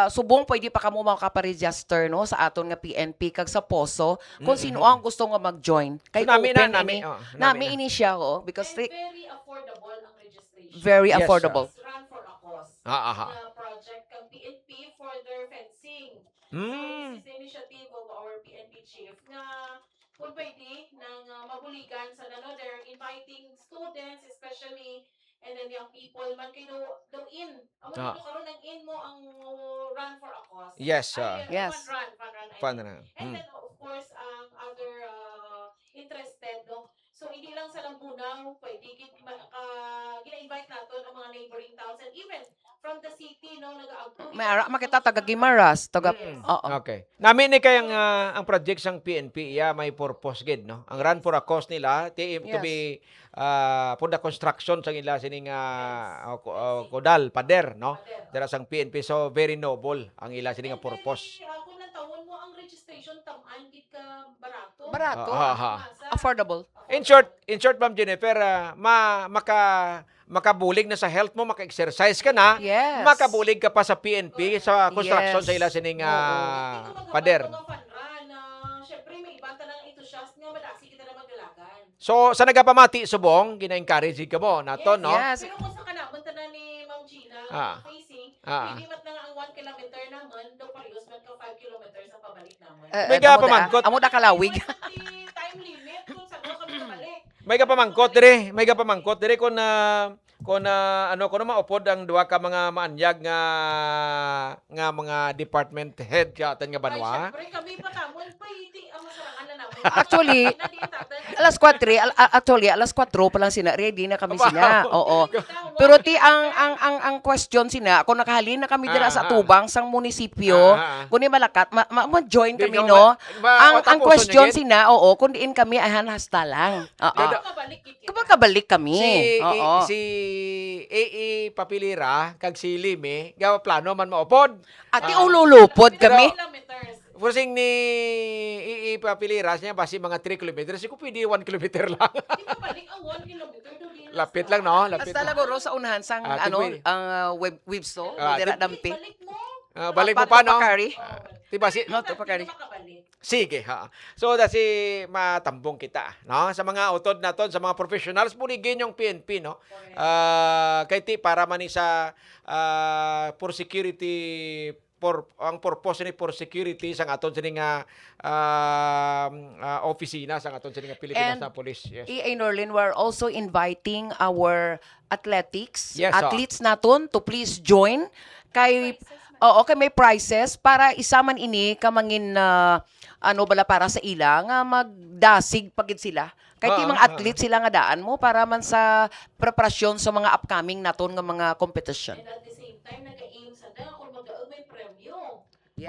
subong pwede pa kamo makaparegister no sa aton nga PNP kag sa POSO kung sino ang gusto nga mag-join. Kay So, nami open na, nami, ini. oh, nami Nami na. ini siya because And very affordable ang registration. very Yes, affordable. It's run for a cause. Aha. Na project kang PNP for their fencing. So, this is the initiative of our PNP chief na kung pwede nang mabuligan sa they're inviting students especially and then young people man kayo daw in. Amo dito karon ang in mo ang run for a cause. Yes, Yes. Fun run. I fun mean. na. And then of course ang other interested no. So hindi lang sa Lambunaw pwede gina-invite naton ang mga neighboring towns and even from the city, no, nag-aagto. May ara makita taga Gimaras, taga oo. Okay. Namin ni kayang ang project sang PNP may purpose gid no. Ang run for a cause nila to Yes. be for the construction sang ila sining kodal pader no. Dara sang PNP so very noble ang ila sining purpose. Kung natawon mo ang registration tamaan gid ka barato. Barato. Masa. Affordable. In short Ma'am Jennifer, makabulig na sa health mo, maka-exercise ka na, Yes. makabulig ka pa sa PNP sa construction Yes. sa ila sining Ito pader. mga panran na syempre may ibang tanang entusiast nga madasi kita na magdalagan. So sa nagapamati subong, gina-encourage ka mo naton no. Yes. Pero kung sa kanabon tanan ni Ma'am Gina, facing, Ah. hindi mat na nga ang 1 kilometer naman, do parehas man ka 5 kilometers sa pabalik naman. May pamangkot. Amo da kalawig. May time limit kung saan kami kabalik. May kapamangkot dire kung maupod ang duha ka mga maanyag nga mga department head ka atan nga Ay, banwa. syempre, kami pa tamon pa, hindi ang masarangan na namin. Actually, alas 4 pa lang sina, ready na kami sina. Oo. Pero ang question sina, kung nakahalin na kami dira sa Tubang sang munisipyo, kung di malakat, ma-join kami no. Ang question sina, kung diin kami ahan hasta lang. Oo. Kapag kabalik kami. Oo. Si AA Papilira kag si Lime gawa plano man maupod. Ati ululupod kami. Kilometers. Fusing ni AA Papilira niya basi mga 3 kilometers, ko pwede 1 kilometer lang. Di ba balik ang 1 kilometer do din. Lapit lang no, lapit. Hasta lagoro sa unahan sang tigwil. ang webso, dira dampi. Balik mo. Balik mo pa no. Pakari. Diba si No, to pakari. Makabalik. Sige ha. So dasi matambong kita no sa mga utod naton sa mga professionals punigin yung PNP no. Kay ti para man ni sa for security ang purpose ni for security sang aton sining opisina sang aton sining Pilipinas And na police. Yes. EA Norlin, we're also inviting our athletics, Yes, athletes naton to please join kay may prizes para isaman ini kamangin bala para sa ila nga magdasig pagid sila. Kay ti mga athlete sila nga daan mo para man sa preparasyon sa mga upcoming naton nga mga competition. And at the same time, nag-aim sa da kung mag-aag may premyo. Yes.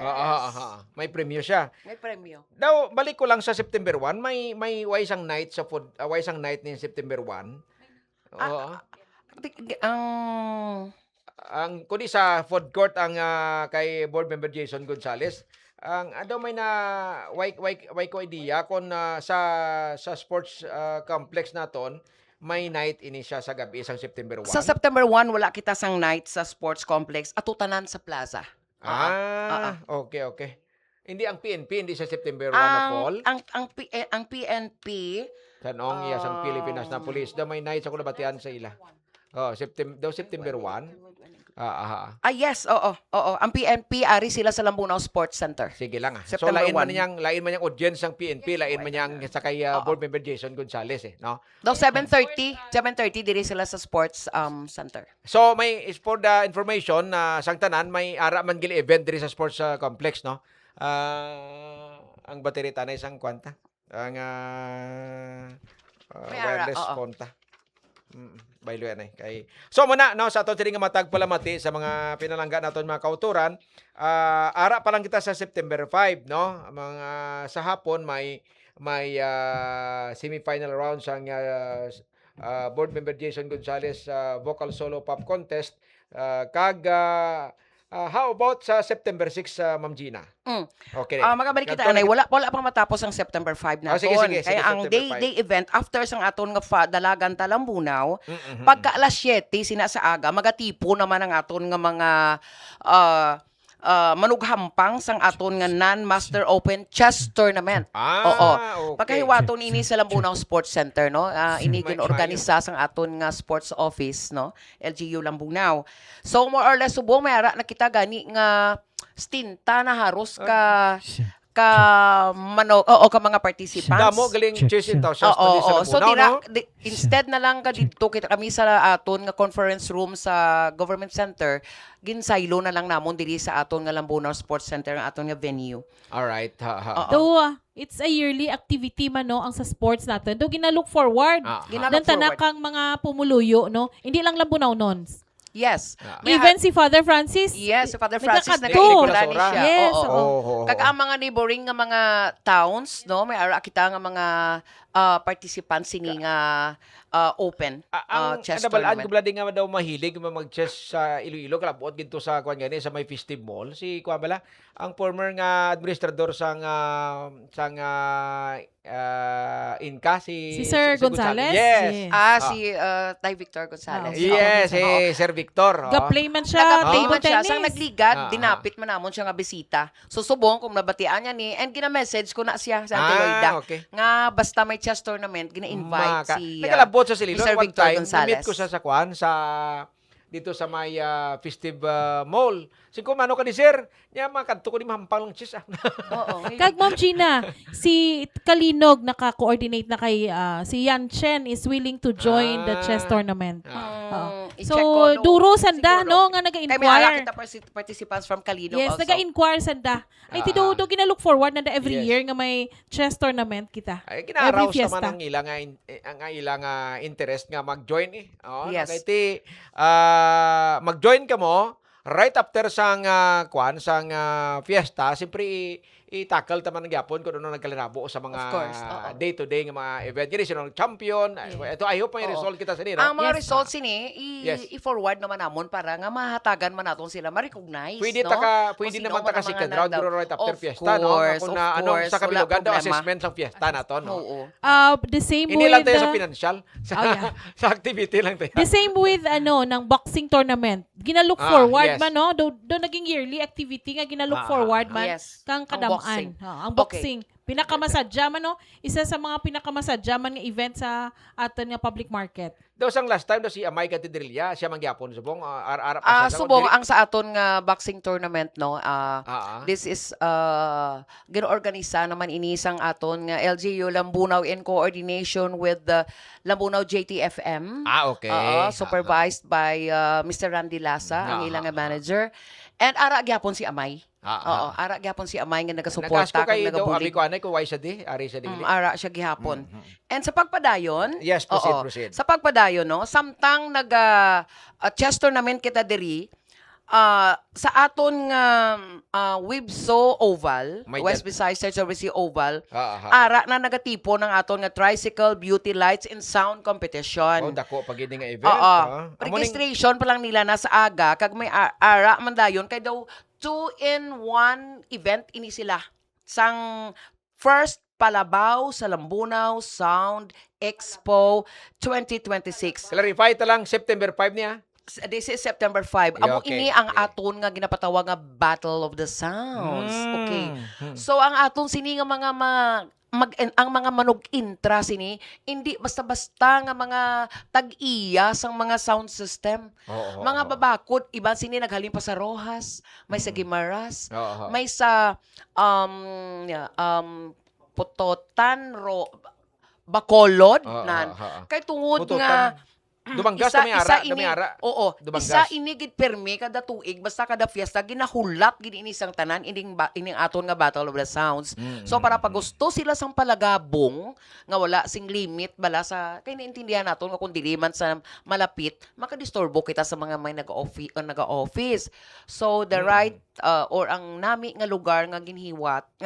May premyo siya. May premyo. Daw balik ko lang sa September 1, may waisang night sa food, waisang night ni September 1. Oo. Ang kundi sa food court ang kay board member Jason Gonzales ang daw may na why ko idea kung sa sports complex naton may night ini siya sa gabi isang September 1. Sa September 1 wala kita sang night sa sports complex atutanan sa plaza. Okay. Hindi ang PNP hindi sa September 1 na Paul. Ang PNP Sanong iya sang Pilipinas na police daw may night sa kulabatian sa ila. September 1. Yes, oo. Ang PNP ari sila sa Lambunaw Sports Center. Sige lang. So September lain man 1. niyang audience ng PNP, lain man niyang sa kay board member Jason Gonzales no. Daw 7:30 diri sila sa Sports Center. So may is for the information sang tanan may ara man gili event diri sa sports complex no. Ang battery tanay sang kwanta. Ang May ara, wireless oo. konta. Baylo yan kay. So muna no sa aton sining nga matagpalamati sa mga pinalangga naton mga kauturan, ara pa lang kita sa September 5 no. Mga sa hapon may semi-final round sang board member Jason Gonzales vocal solo pop contest how about sa September 6 Ma'am Gina? Okay. Magabalik kita anay wala pang matapos ang September 5 naton. Sige, Kaya ang September 5. day event after sang aton nga dalagan ta Lambunaw, pagka alas 7 sina sa aga magatipo naman ang aton nga mga manughampang sang aton nga non-master open chess tournament. Oo. Okay. Pagkahiwaton ini sa Lambunaw Sports Center no. Ini ginorganisa sang aton nga sports office no, LGU Lambunaw. So more or less subong may ara nakita gani nga stinta na haros ka mga participants. Damo galing chess in sa Oo. So Lambunaw, no? instead na lang ka dito kita kami sa aton nga conference room sa government center, ginsaylo na lang namon diri sa aton nga Lambunaw Sports Center ang aton nga venue. All right. Though it's a yearly activity man no ang sa sports natin. Do gina-look forward. Ginalook Dan tanak forward. kang mga pumuluyo no. Hindi lang Lambunaw nons. Yes. May Even si Father Francis. Yes, si Father Francis nagkakadto. nagkaigulani siya. Yes, Oo. oo. Kaga ang mga neighboring nga mga towns, no, may ara kita nga mga participants sini nga open chess balaan tournament. ko bala nga daw mahilig mag-chess sa Iloilo kalabot ginto sa kuan gani sa may festive mall si kuan bala ang former nga administrador sang Inca Si Sir Gonzales. Yes. Si Tay Victor Gonzales. Yes, si Sir Victor. Ga-play man siya. Nag-play table man siya. tennis. Sang nagligad, Ah, dinapit man namon siya nga bisita. So, subong kung nabatian niya ni, and gina-message ko na siya sa Anteloida. Okay. Nga, basta may chess tournament, gina-invite si Nagalabot sa Sililo. Mr. One Victor time, Gonzales. na-meet ko siya sa kuan, dito sa may festive mall. Si kumano ka ni Sir, niya makadto ko ni mahampang ng chess. Oo. Kag Ma'am Gina, si Kalinog naka-coordinate na kay si Yan Chen is willing to join the chess tournament. So, i-check ko, no? duro sanda Siguro. no nga Kaya may ara naga-inquire. kita participants from Kalino Yes, also. naga-inquire sanda. Ay ti do gina-look forward na every Yes. year nga may chess tournament kita. Ay, Every kinaraos fiesta. naman ang ilang interest nga mag-join Yes. Kaya mag-join ka mo, right after sang fiesta, siyempre i-tackle taman ng gyapon kung ano nagkalinabo sa mga Of course, oo. day-to-day nga mga event. Kini sino champion. Ito, I hope may Oo. result kita sa nino. Ang mga Yes. results ini Yes. i-forward naman namon para nga mahatagan man naton sila ma-recognize, Pwede no? pwede Kung naman sino taka man ang second mga round pero right after Of fiesta no. course, Kung of na course. sa Wala kabilugan daw problema. assessment sa fiesta na to no. Oo. The same Hindi lang with tayo sa financial, sa, Oh, yeah. sa activity lang tayo. the same with ng boxing tournament. Gina-look Ah, forward yes. man no. Do naging yearly activity nga gina-look forward man Yes. kang Ang kadamaan. boxing. Ang boxing. Pinakamasadya man no. Isa sa mga pinakamasadya man nga event sa aton nga public market. Daw sang last time daw si Amay Catedrilla, siya mangyapon subong ara pa siya. Subong ang sa aton nga boxing tournament, no. This is gino-organisa naman inisang aton nga LGU Lambunaw in coordination with the Lambunaw JTFM. Okay. Supervised by Mr. Randy Lasa, ang ilang nga manager. And ara gyapon si Amay. Ara gyapon si Amay nga Nagasuporta nagasuporta kay kag daw abi nagabulig. ko anay ko why siya di, ari siya di. Ara siya gihapon. And sa pagpadayon, Yes, proceed. sa pagpadayon, no, samtang chess tournament kita diri, sa aton nga Wibso Oval, May West Visayas Service Oval, Ah. ara na nagatipo ng aton nga Tricycle Beauty Lights and Sound Competition. Oh, dako pag nga event. Oo. Amo ning- Registration pa lang nila nasa aga kag may ara man dayon kay daw 2-in-1 event ini sila. Sang first Palabaw sa Lambunaw Sound Expo 2026. Clarify ta lang September 5 niya. This is September 5. Amo Okay, ini ang okay. aton nga ginapatawa nga Battle of the Sounds. Okay. Hmm. So ang aton sini nga mga ang mga manug-intra sini hindi basta-basta nga mga tag-iya sang mga sound system. Oo. Mga babakod, iba sini naghalin pa sa Rojas, may sa Guimaras, Oo. may sa Putotan, Bacolod, nan. Kay tungod nga Dumanggas isa- may isa ara, ini- may ara. Oo, Dumanggas. isa inigid permi kada tuig basta kada fiesta ginahulat gid ini sang tanan ining aton nga Battle of the Sounds. So para pag gusto sila sang palagabong nga wala sing limit bala sa kay naintindihan naton nga kung dili man sa malapit makadisturbo kita sa mga may naga-office. So the right or ang nami nga lugar nga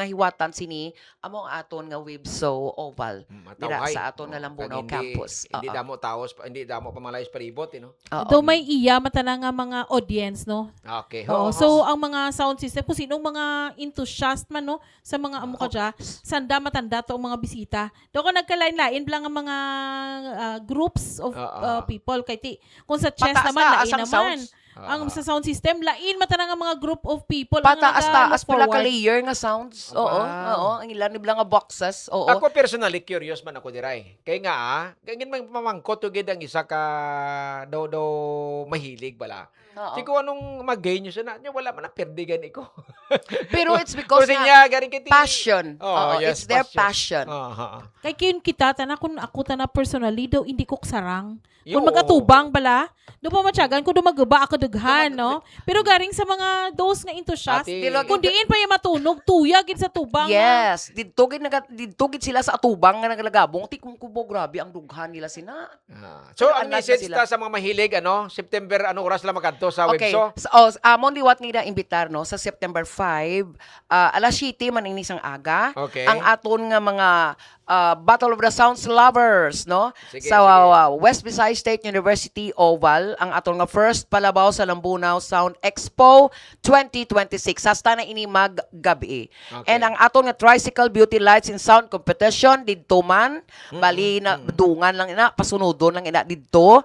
hiwatan sini amo ang aton nga Wibso Oval dira sa aton nga Lambunaw campus. Hindi Oo. damo taos, hindi damo pamalayas palibot, no? Oo. Do may iya matana nga mga audience no. Okay. Oo. So ang mga sound system kung sinong mga enthusiast man no sa mga amo ka dya, sanda matanda to ang mga bisita. Do ko nagkalain-lain lang ang mga groups of people kay ti kung sa chess Pataas naman na, lain asang naman. sounds. Ang sa sound system lain matana nga mga group of people ang Pataas-taas nagalook pala ka forward. layer nga sounds. Oo, Wow. oo. Ang ilan nibla nga boxes. Oo. Ako personally curious man ako diray. Kay nga gangin man mamangkot to gid ang isa ka daw mahilig bala. Oo. Siko anong mag-gain nyo siya na, wala man na perdigan iko. Pero it's because Kasi nga, niya, galing kiti. passion. Oo, Oo, yes, it's their passion. Kay kiyon kita tana kun ako tana personally daw hindi ko sarang. Kung Yo. magatubang bala, do pa matyagan ko do magaba ako dughan, no? Pero garing sa mga those nga enthusiast, Ati- kung diin pa yung matunog, tuyag gid sa tubang. Yes, didtugid sila sa atubang nga nagalagabong. Ti kung kubo grabe ang dughan nila sina. So, Ano, ang anad na message sila. ta sa mga mahilig, September, oras lang makadto sa Okay. webso? Amon liwat nga imbitar no sa September 5, alas 7 man inisang aga. Okay. Ang aton nga mga Battle of the Sounds lovers, no? Sige, Sa sige. West Visayas State University Oval, ang aton nga first palabaw sa Lambunaw Sound Expo 2026. Hasta na ini maggabi. Okay. And ang aton nga Tricycle Beauty Lights in Sound Competition didto man, bali na dungan lang ina, pasunodon lang ina didto.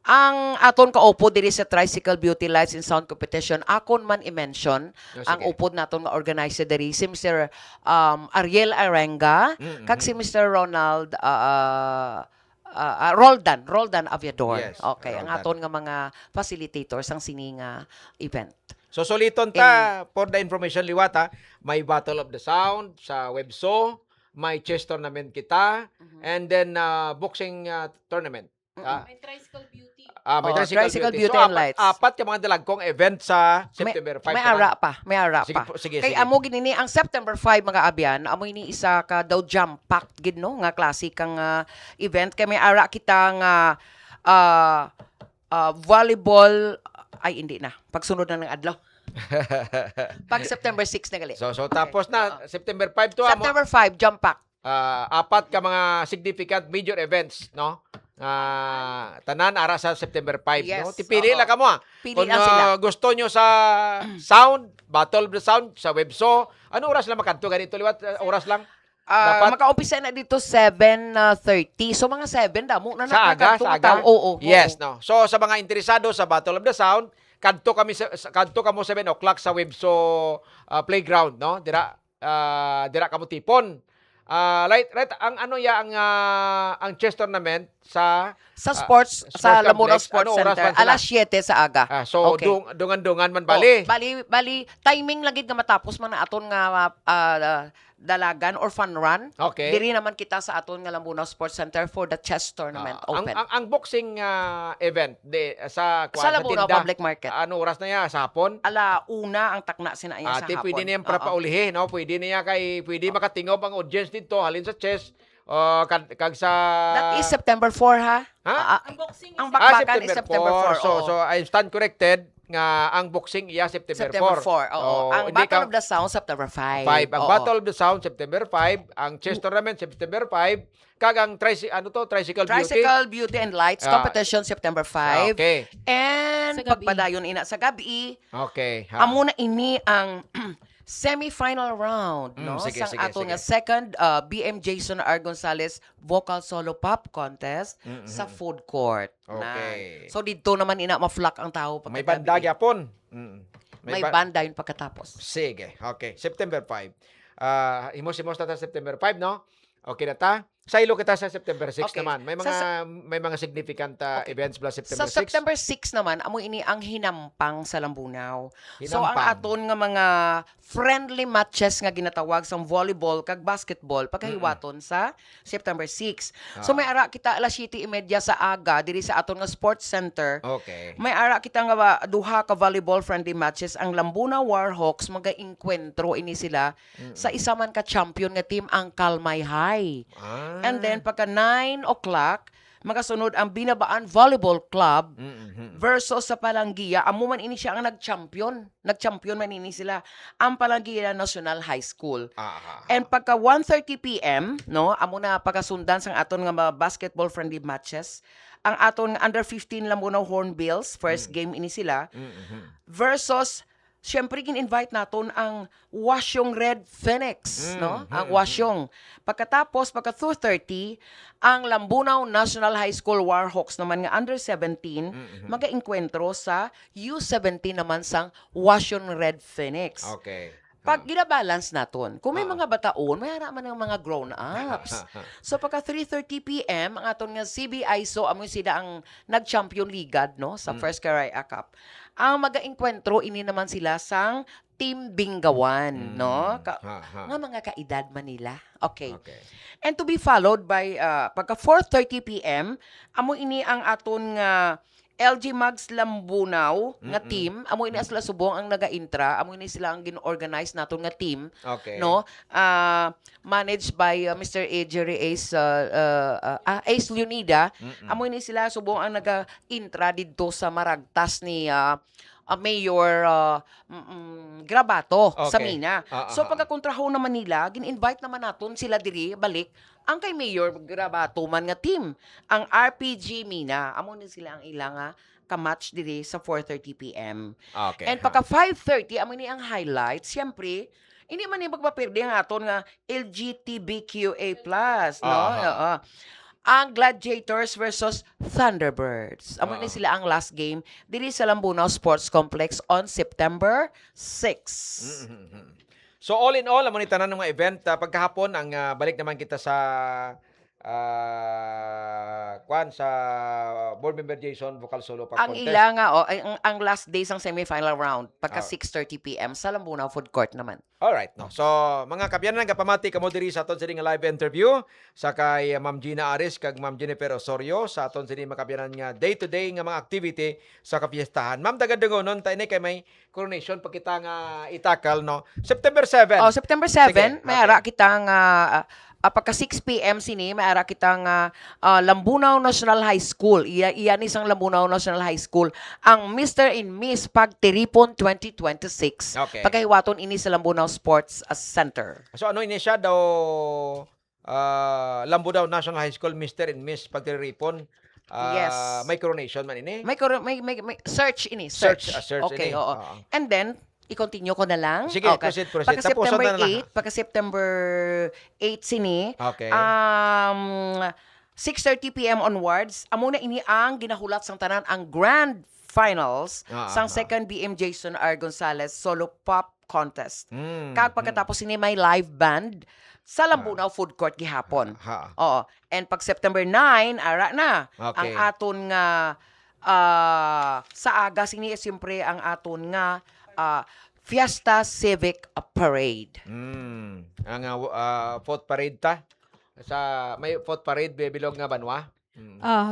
Ang aton kaupo diri sa Tricycle Beauty Lights in Sound Competition, akon man i-mention ang sige. upod naton nga organizer diri si Mr. Ariel Arenga, kag si Mr. Ronald Roldan Aviador. Yes, Okay, ang Roldan. aton nga mga facilitators ang sininga event. So, suliton ta, for the information liwata, may Battle of the Sound sa webso, may chess tournament kita, and then boxing tournament. May tricycle beauty. May Oh, Tricycle Beauty So, and Lights. apat yung mga dalagkong event sa September 5. May ara pa, may ara Sige pa. po, sige, Kay sige. amo ginini ang September 5 mga abyan, amo ini isa ka daw jam packed gid no nga klase kang event kay may ara kita nga volleyball ay hindi na. Pagsunod na ng adlaw. Pag September 6 na gali. So tapos na, September 5 to, September 5 jam pack. apat ka mga significant major events, no? Tanan ara sa September 5, Yes, no? Tipili oo. lang kamo. Pili Kung lang sila. gusto nyo sa sound, Battle of the Sound, sa webso, ano oras lang makadto ganito liwat? Oras lang? Dapat- Makaumpisa na dito 7:30. So mga 7 damo na Sa aga, sa aga? Oo. Yes, no. So sa mga interesado sa Battle of the Sound, kadto kamo 7 o'clock sa webso playground, no? Dira kamo tipon. Right, ang ang chess tournament sa Sa sports, sa Lambunaw complex, Sports ano oras Center, man sila? alas 7 sa aga. so Okay. dungan-dungan man bali. Oh, bali, timing lagi nga matapos man na aton nga dalagan or fun run. Okay. Diri naman kita sa aton nga Lambunaw Sports Center for the chess tournament open. Ang boxing event sa Sa Lambunaw tinda, Public Market. ano oras na ya sa hapon? Una ang takna sina iya sa Ate, hapon. pwede niyang Oo. papaulihin, no? Pwede makatingob ang audience dito halin sa chess kag sa That is September 4 ha? Ha? Ang boxing Ang is bakbakan is September 4. So I stand corrected nga ang boxing iya September 4. September 4. Oo. Oh, Ang hindi Battle of the Sound September 5. 5. Ang Oo. Battle of the Sound September 5, ang chess tournament September 5, kag ang Tricycle Beauty. Tricycle Beauty and Lights Competition September 5. Okay. And Sa gabi. pagpadayon ina sa gabi, Okay. Ha. amo na ini ang semi-final round, no? sige, Sang sige, ato sige. nga second BM Jason R. Gonzalez Vocal Solo Pop Contest sa food court. Okay. So dito naman ina ma-flock ang tao May pagkagabi. banda gyapon. May banda yun pagkatapos. Sige. Okay. September 5. Himos-himos na ta September 5, no? Okay na ta. Sa ilo kita sa September 6 Okay. naman. May mga significant events plus September Sa 6. September 6 naman, amo ini ang hinampang sa Lambunaw. So ang Hinampang. aton nga mga friendly matches nga ginatawag sa volleyball kag basketball pagkahiwaton sa September 6. So may ara kita alas 7:30 sa aga diri sa aton nga sports center. Okay. May ara kita nga duha ka volleyball friendly matches ang Lambunaw Warhawks maga-inkwentro ini sila sa isa man ka champion nga team ang Kalmay High. And then pagka 9 o'clock, magasunod ang Binabaan Volleyball Club versus sa Palanggia. Amo man ini siya ang nag-champion. Nag-champion man ini sila. Ang Palanggia National High School. And pagka 1:30 p.m., no, amo na pagkasundan sang aton nga mga basketball friendly matches. Ang aton nga under 15 Lambunaw Hornbills, first game ini sila, versus siyempre, in-invite naton ang Wasyong Red Phoenix, no? Ang Wasyong. Pagkatapos, pagka 2:30, ang Lambunaw National High School Warhawks naman nga under 17, maga-inkwentro sa U17 naman sang Wasyong Red Phoenix. Okay. Pag ginabalance naton, kung may mga bataon, may haraman ng mga grown-ups. So pagka 3:30 p.m., ang aton nga CBISO, amoy sila ang nag-champion ligad, no, sa First Caraya Cup. Ang maga-inkwentro, ini naman sila sang Team Bingawan, no? Nga mga kaedad Manila. Okay. Okay. And to be followed by, pagka 4:30 p.m., amo ini ang aton nga LG Mags Lambunaw nga team, amo ini sila subong ang naga-intra, amo ini sila ang gin-organize naton nga team, Okay. no? Managed by Mr. Jerry Ace Ace Leonida. Amo ini sila subong ang naga-intra didto sa maragtas ni Mayor Grabato sa Okay. Mina. So pagkakontraho naman nila, gin-invite naman naton sila diri balik ang kay Mayor Grabato man nga team, ang RPG Mina. Amo ni sila ang ilang ka-match diri sa 4:30 PM. Okay. And pagka 5:30 amo ni ang highlight, siyempre hindi man ni magpapirde ang aton nga LGBTQA+, no? Oo. Ang Gladiators versus Thunderbirds. Amo ni sila ang last game diri sa Lambunaw Sports Complex on September 6. So all in all, amo ni tanan ng mga event pagkahapon ang balik naman kita sa sa board member Jason vocal solo pag Ang contest. ila nga ang last days ng semifinal round pagka 6:30 PM sa Lambunaw Food Court naman. Alright, no. So, mga kabyanan, kapamati kamo diri sa aton sining live interview sa kay Ma'am Gina Aris kag Ma'am Jennifer Osorio sa aton sining makabyanan nga day-to-day nga mga activity sa kapiestahan. Ma'am, dagadungonon tayo kay may coronation pag kita nga itakal, no. September 7. Oh, September 7, Sige, may okay. ara kitang pagka 6 PM sini, may ara kitang Lambunaw National High School. Iyan isang Lambunaw National High School. Ang Mr. and Miss Pagtiripon 2026. Okay. Pagkahiwaton ini sa Lambunaw Sports Center. So, ano ini siya daw Lambudaw National High School Mr. and Miss Pagtiripon. Yes. May coronation man ini. May search ini. Search Okay, ini. oo. And then, i-continue ko na lang. Sige, proceed. Pagka Tapusan September na lang. 8, pagka September 8 sini, Okay. 6:30 PM onwards, amo na ini ang ginahulat sang tanan ang grand finals sang second BM Jason R. Gonzalez Solo Pop Contest. Kag pagkatapos ini may live band sa Lambunaw Food Court gihapon. Oo. And pag September 9, ara na ang Okay. aton nga sa aga sini siyempre ang aton nga Fiesta Civic Parade. Ang fourth parade ta sa may fourth parade bilog nga banwa.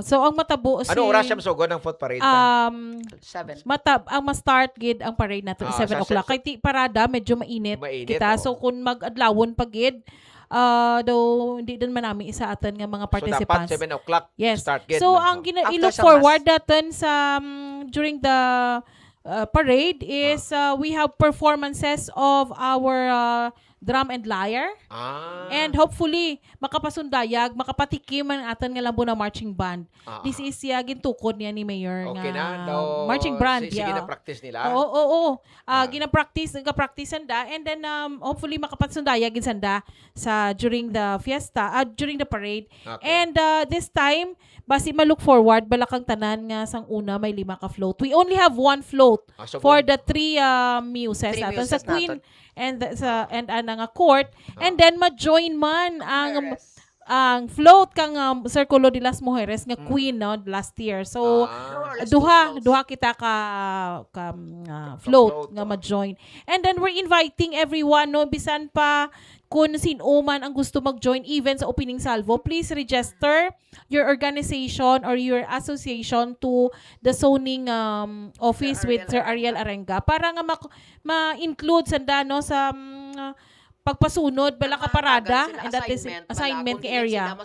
So ang matabo si Ano oras siya masugod ng fourth parade ta? 7. ang ma-start gid ang parade nato 7 o'clock. Kay ti parada medyo mainit, Mainit, kita. oo. So kung mag-adlawon pa gid, though hindi din man namin isa atan nga mga So dapat participants. 7 o'clock Yes. start gid. So no? ang After i-look sa forward mass. natin sa during the parade is we have performances of our drum and lyre. And hopefully makapasundayag, makapatikim ang atan nga Lambunaw Marching Band. This is gintukod niya ni Mayor Okay nga na daw marching band. sige na practice nila. Oo. Gina-practice sanda, and then hopefully makapasundayag gid sanda sa during the fiesta, during the parade. Okay. And this time basi ma-look forward balakang tanan nga sang una may 5 ka float. We only have 1 float So for the 3 muses 3 aton sa muses Queen naton. and nga court, and then ma-join man ang float kang Circulo de las Mujeres nga Queen no last year. So duha kita ka float nga ma-join. And then we're inviting everyone no bisan pa kung sino man ang gusto mag-join even sa opening salvo, please register your organization or your association to the zoning office with Sir Ariel Arenga para nga ma-include sanda no sa pagpasunod bala ka parada, and that is assignment ka area.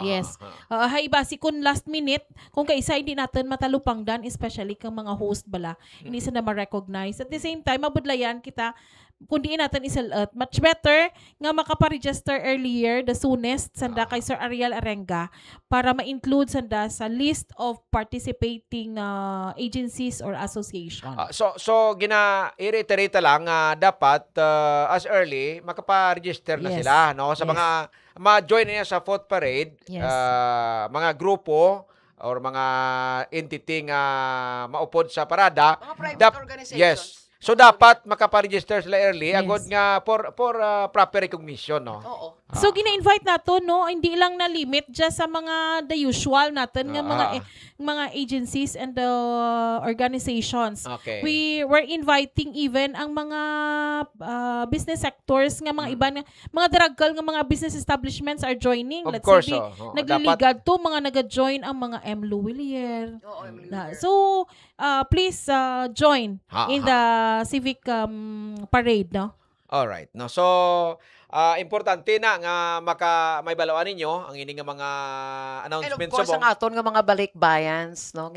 Yes. Hay basi kun last minute kung kaisa hindi natin matalupangdan, especially kang mga host bala, hindi sa na ma-recognize. At the same time mabudlayan kita kung diin natin isalot, much better nga makaparegister earlier, the soonest, sanda kay Sir Ariel Arenga para ma-include sanda sa list of participating agencies or association. So gina-reiterate lang dapat as early makaparegister na Yes. sila no sa Yes. mga ma-join niya sa fourth parade, Yes. mga grupo or mga entity nga maupod sa parada. Mga private organizations. Yes. So dapat makaparegister sila early Yes. agad nga for proper recognition no. Oo. So gina-invite nato no, hindi lang na limit just sa mga the usual natin nga mga agencies and the organizations. Okay. We're inviting even ang mga business sectors nga mga iba mga dragal nga mga business establishments are joining. Of Let's course, say nagliligad to mga naga-join ang mga M. Louvillier. So please join in the civic parade, no? All right. No. So importante na nga may balawan ninyo ang ini nga mga And of announcements course, ang aton nga mga balikbayans, no?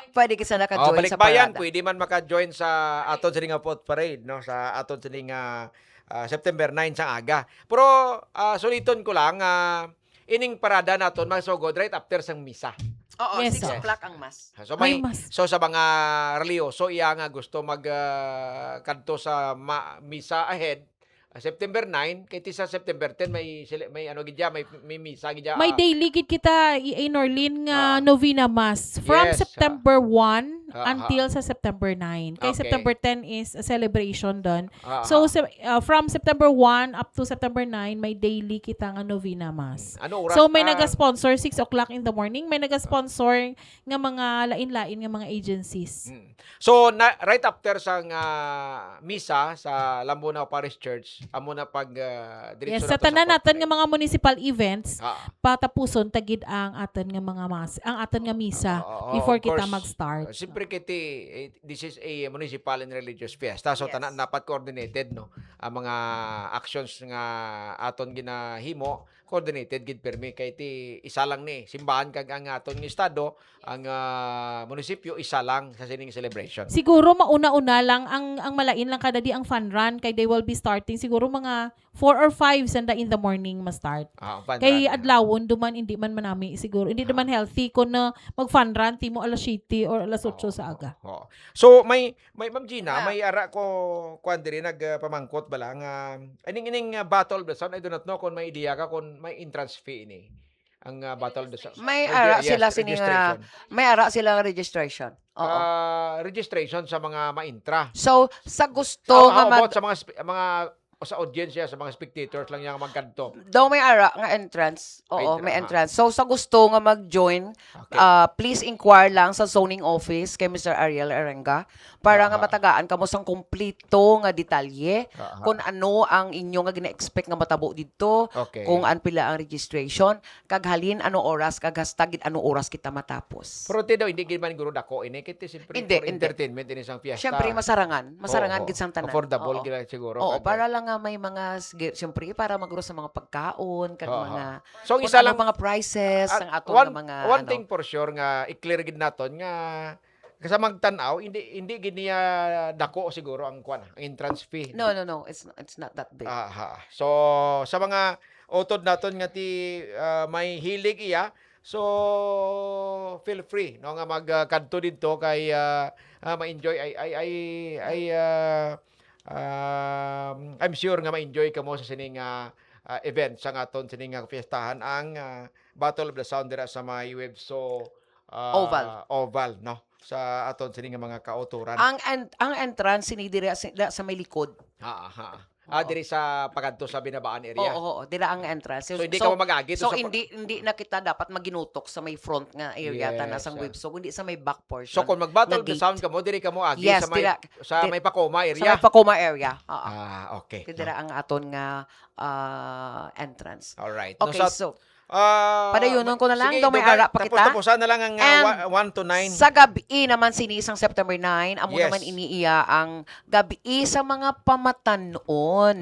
Pwede kita naka-join balik sa bayan, parada. pwede man maka-join sa aton sa nga pot parade, no? Sa aton sa nga September 9 sa aga. Pero suliton ko lang ining parada naton magsugod right after sang misa. Oo, Yes, 6 o'clock ang mas. So Mas. sa mga religyoso iya nga gusto mag kadto sa misa ahead September 9 kay ti sa September 10 may ano gidya may misa gidya. May daily gid kita Norlin nga novena mass from Yes, September 1 ah, until sa September 9. Kay Okay. September 10 is a celebration doon. Ah, So from September 1 up to September 9 may daily kita nga novena mass. ano oras? So may naga-sponsor 6 o'clock in the morning, may naga-sponsor nga mga lain-lain nga mga agencies. So right after sang misa sa Lambunao Parish Church amo na pag diretso Yes, sa tanan natin nga mga municipal events, Ah. patapuson tagid ang aton nga mga mas, ang aton nga misa before of kita course. mag-start. Siyempre kiti this is a municipal and religious fiesta so Yes. tanan dapat coordinated no ang mga actions nga aton ginahimo coordinated gid permi kay ti isa lang ni simbahan kag ang aton nga estado ang munisipyo isa lang sa sining celebration. Siguro mauna-una lang ang malain lang kada di ang fun run kay they will be starting siguro mga 4 or 5 sanda in the morning ma-start. Kay adlawon duman hindi man manami siguro hindi naman healthy kun na mag-fun run timo alas 7 or alas 8 sa aga. Oo. So may Ma'am Gina, may ara ko kuan diri nagpamangkot bala nga ining battle the sound I do not know kung may idea ka kung may entrance fee ini ang battle the sound. May ara sila sining registration. may ara sila nga registration. Oo. Registration sa mga maintra. So sa gusto nga mag sa mga sa audience sa mga spectators lang yang magkanto. daw may ara nga entrance. Oo, may entrance. So sa gusto nga mag-join, Okay. please inquire lang sa zoning office kay Mr. Ariel Arenga para nga matagaan kamo sang kumpleto nga detalye kung ano ang inyo nga gina-expect nga matabo dito, Okay. kung an pila ang registration, kag halin ano oras, kag hastag ano oras kita matapos. Pero ti daw hindi gid man guro dako ini kiti siyempre Hindi, for hindi. entertainment ini sang fiesta. Siyempre masarangan Oo, gid sang tanan. affordable Oo. gid siguro. Oo, kag- para lang nga may mga siyempre para maguro sa mga pagkaon kag Oo. mga So kung isa ano lang mga prices ang aton one, nga mga one ano. thing for sure nga i-clear gid naton nga sa magtan-aw hindi gid niya dako siguro ang kuan ang entrance fee. No. It's not that big. Aha. So sa mga utod naton nga ti may hilig iya so feel free no nga magkadto didto kay ma-enjoy I'm sure nga ma-enjoy kamo sa sining event sa aton sining fiestahan ang Battle of the Sound dira sa may Webso Oval no sa aton sining mga kauturan. Ang entrance ni dira sa may likod. Diri sa pagadto sa Binabaan area. Oo, dira ang entrance. So hindi ka magagit So sa hindi na kita dapat maginutok sa may front nga area ta Yes, nasang web. So kundi sa may back portion. So kung mag-battle of the na gate. sound ka mo diri ka mo agi Yes, sa may dira. may Pacoma Sa area. may Pacoma area. Oo. Okay. Dira ang aton nga entrance. All right. Okay, so padayunon ko na lang, daw may ara pa kita. Tapusan na lang ang And 1 to 9. Sa gabi naman sinisang September 9, amo Yes. naman iniiya ang gabi sa mga pamatanon.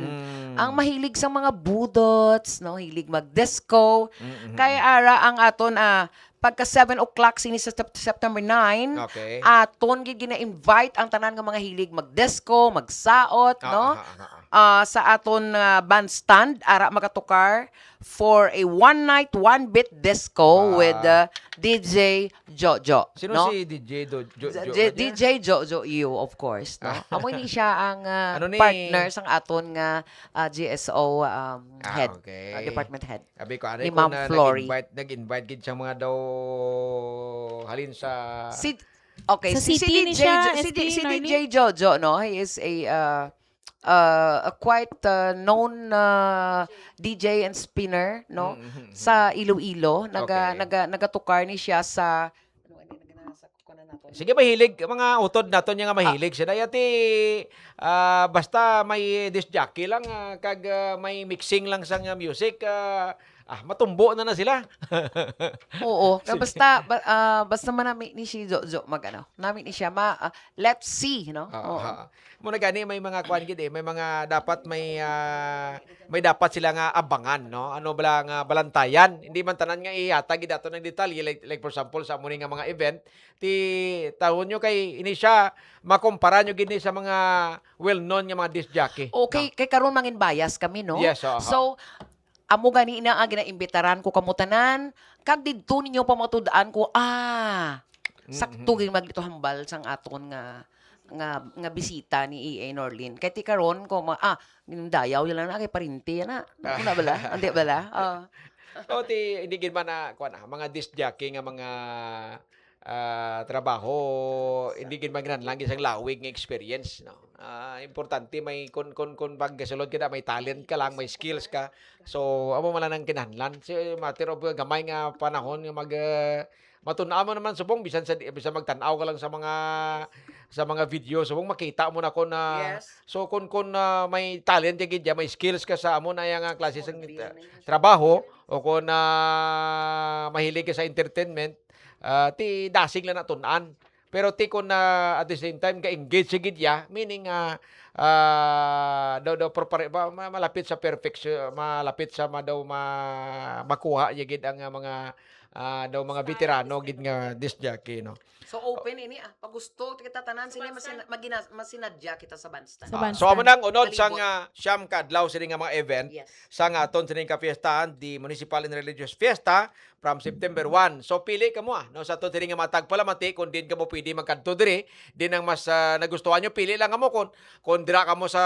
Ang mahilig sa mga budots, no, hilig mag-disco. Kaya ara ang aton pagka 7 o'clock sini sa September 9, Okay. aton gid gina-invite ang tanan nga mga hilig mag-disco, magsaot, no? Sa aton bandstand ara magatukar for a one night one beat disco with DJ Jojo. Sino no? si DJ DJ Jojo you of course, no? Amo ni siya ang Ano ni- partner sang aton nga GSO head, okay. department head. Abi ko Ni ko Ma'am na Flory. nag-invite gid siya mga daw halin sa Okay, Sa si city ni DJ siya, si SP DJ Norlin? Jojo, no? He is a a quite known DJ and spinner, no? Sa Iloilo, Okay. nagatukar ni siya sa Sige, mahilig. Mga utod naton nga mahilig. Sila yati, basta may disc jockey lang, kag may mixing lang sa nga music, matumbo na sila. Oo. Basta manami ni si Jojo Nami ni siya let's see, no? Oo. Muna gani may mga kwan gid may mga dapat may dapat sila nga abangan, no? Ano bala nga balantayan. Hindi man tanan nga ihatag gid ato ng detalye like for example sa muni nga mga event ti tahon nyo kay ini siya makumpara nyo gid ni sa mga well-known nga mga disc jockey. Okay, kay karon mangin bias kami, no? Yes, aha. So, amo gani na ang ginaimbitaran ko kamutanan, kag didto ninyo pamatudaan ko, sakto gid maglito hambal sang aton nga bisita ni EA Norlin. Kay ti karon ko dayaw yun lang na kay parinti na. Una bala? Andi bala? O ti hindi gid man na kwan mga disc jockey nga mga trabaho hindi gid man lang isang lawig nga experience, no. Importante may kun pag sulod kita may talent ka lang, may skills ka. So amo man lang ang kinahanglan. Si matter of gamay nga panahon nga matun-a mo naman subong bisan magtan-aw ka lang sa mga video subong makita mo na kon Yes. so kun may talent gid ya, may skills ka sa amo na yang klase sang trabaho o kung mahilig ka sa entertainment, ti dasig lang natun-an. Pero ti kun at the same time ka engage gid ya, meaning malapit sa perfection, malapit sa makuha ya gid ang mga mga veterano gid nga disc jockey, no. So open ini pag gusto kita tanan sini masinadya kita sa bandstand. Sa bandstand. So amo nang unod Kalibot. sang siyam ka adlaw sini nga mga event Yes. sa nga aton sini ka fiestahan di Municipal and Religious Fiesta from September 1. So pili ka mo no sa aton sini nga matag palamati kung din ka mo pwede magkadto diri, din ang mas nagustuhan nyo pili lang mo kung dira ka mo sa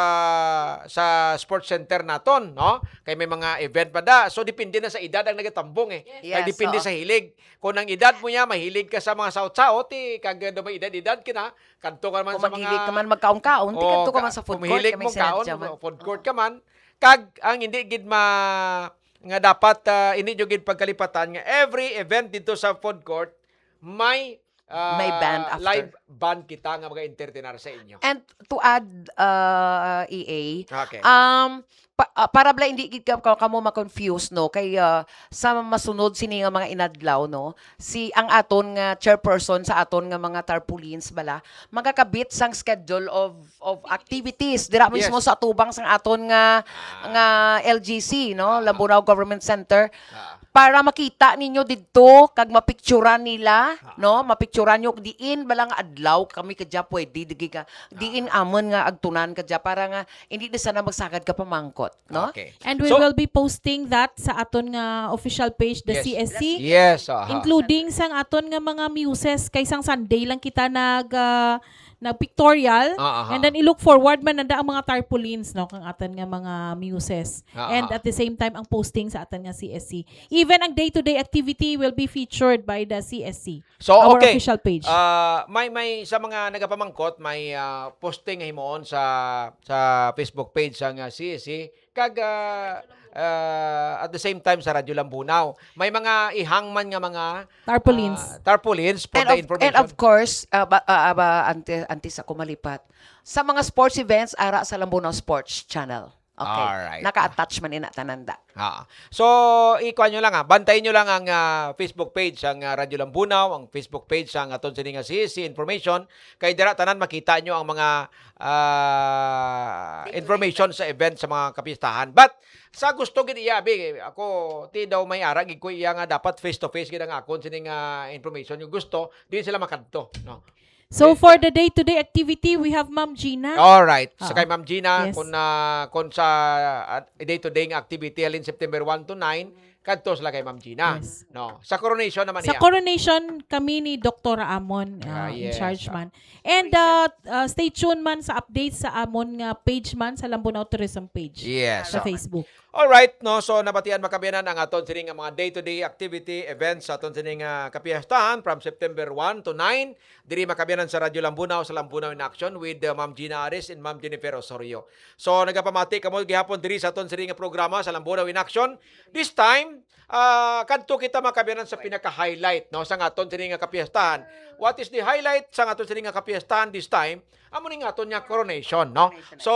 sports center naton, no? Kay may mga event pa da. So depende na sa edad ang nagatambong eh. Yes, Kay depende oo. sa hilig. Kung ang edad mo niya mahilig ka sa mga saot-saot, kag may edad kina, kanto ka man Kung sa mga maghilig ka man magkaon-kaon, tikat ka man sa food kung court, mahilig kay may mo kaon, sinadya man. food court ka man, kag ang hindi gid nga dapat hindi nyo gid pagkalipatan nga every event dito sa food court may May band after. live band kita nga mga entertainer sa inyo. And to add, EA, Okay. para bala hindi gid ka kamo ma-confuse, no, kay sa masunod sini nga mga inadlaw, no, ang aton nga chairperson sa aton nga mga tarpaulins bala magakabit sang schedule of activities dira mismo Yes. sa atubang sang aton nga LGC, no, Lambunaw Government Center, para makita ninyo didto kag mapicturan nila, no, mapicturan nyo diin balang adlaw kami kadya pwede diin amon nga agtunan kadya para nga hindi na sana magsagad ka pamangkot, no? Okay. And we So- will be posting that sa aton nga official page, the Yes. CSC. Yes, aha. Including sang aton nga mga muses kay sang Sunday lang kita nag-pictorial. Aha. And then i-look forward man nanda ang mga tarpaulins, no, kang aton nga mga muses. Aha. And at the same time ang posting sa aton nga CSC. Even ang day-to-day activity will be featured by the CSC. So our okay. official page. May sa mga nagapamangkot may posting nga himoon sa Facebook page sang CSC kag at the same time sa Radyo Lambunaw. May mga ihangman nga mga tarpaulins for the information. And of course, anti sa kumalipat, sa mga sports events, ara sa Lambunaw Sports Channel. Okay. Alright. Naka-attach man ina tananda. So, ikuha nyo lang bantayin nyo lang ang Facebook page ang Radyo Lambunaw, ang Facebook page ang aton sini nga CSC information. Kay dira tanan makita nyo ang mga information sa event sa mga kapistahan. But sa gusto gid iyabi ako ti daw may ara gid ko iya nga dapat face to face gid ang akon sini nga information yung gusto di sila makadto, no. So for the day-to-day activity, we have Ma'am Gina. All right. So kay Ma'am Gina, Yes. kung sa day-to-day nga activity alin September 1 to 9, kadto sila kay Ma'am Gina. Yes. No. Sa coronation naman Sa niya. coronation, kami ni Dr. Amon in Yes. charge man. And stay tuned man sa updates sa Amon nga page man sa Lambunaw Tourism page Yes. sa Facebook. All right, no. So nabatian makabiyanan ang aton sining nga mga day-to-day activity events sa aton sining nga kapiyastahan from September 1 to 9. Diri makabiyanan sa Radyo Lambunaw sa Lambunaw in Action with Ma'am Gina Aris and Ma'am Jennifer Osorio. So nagapamati kamo gihapon diri sa aton sining nga programa sa Lambunaw in Action. This time, kadto kita makabiyanan sa pinaka-highlight no sa aton sining nga kapiyastahan. What is the highlight sa aton sining nga kapiyastahan this time? Amo ning aton nga coronation, no? So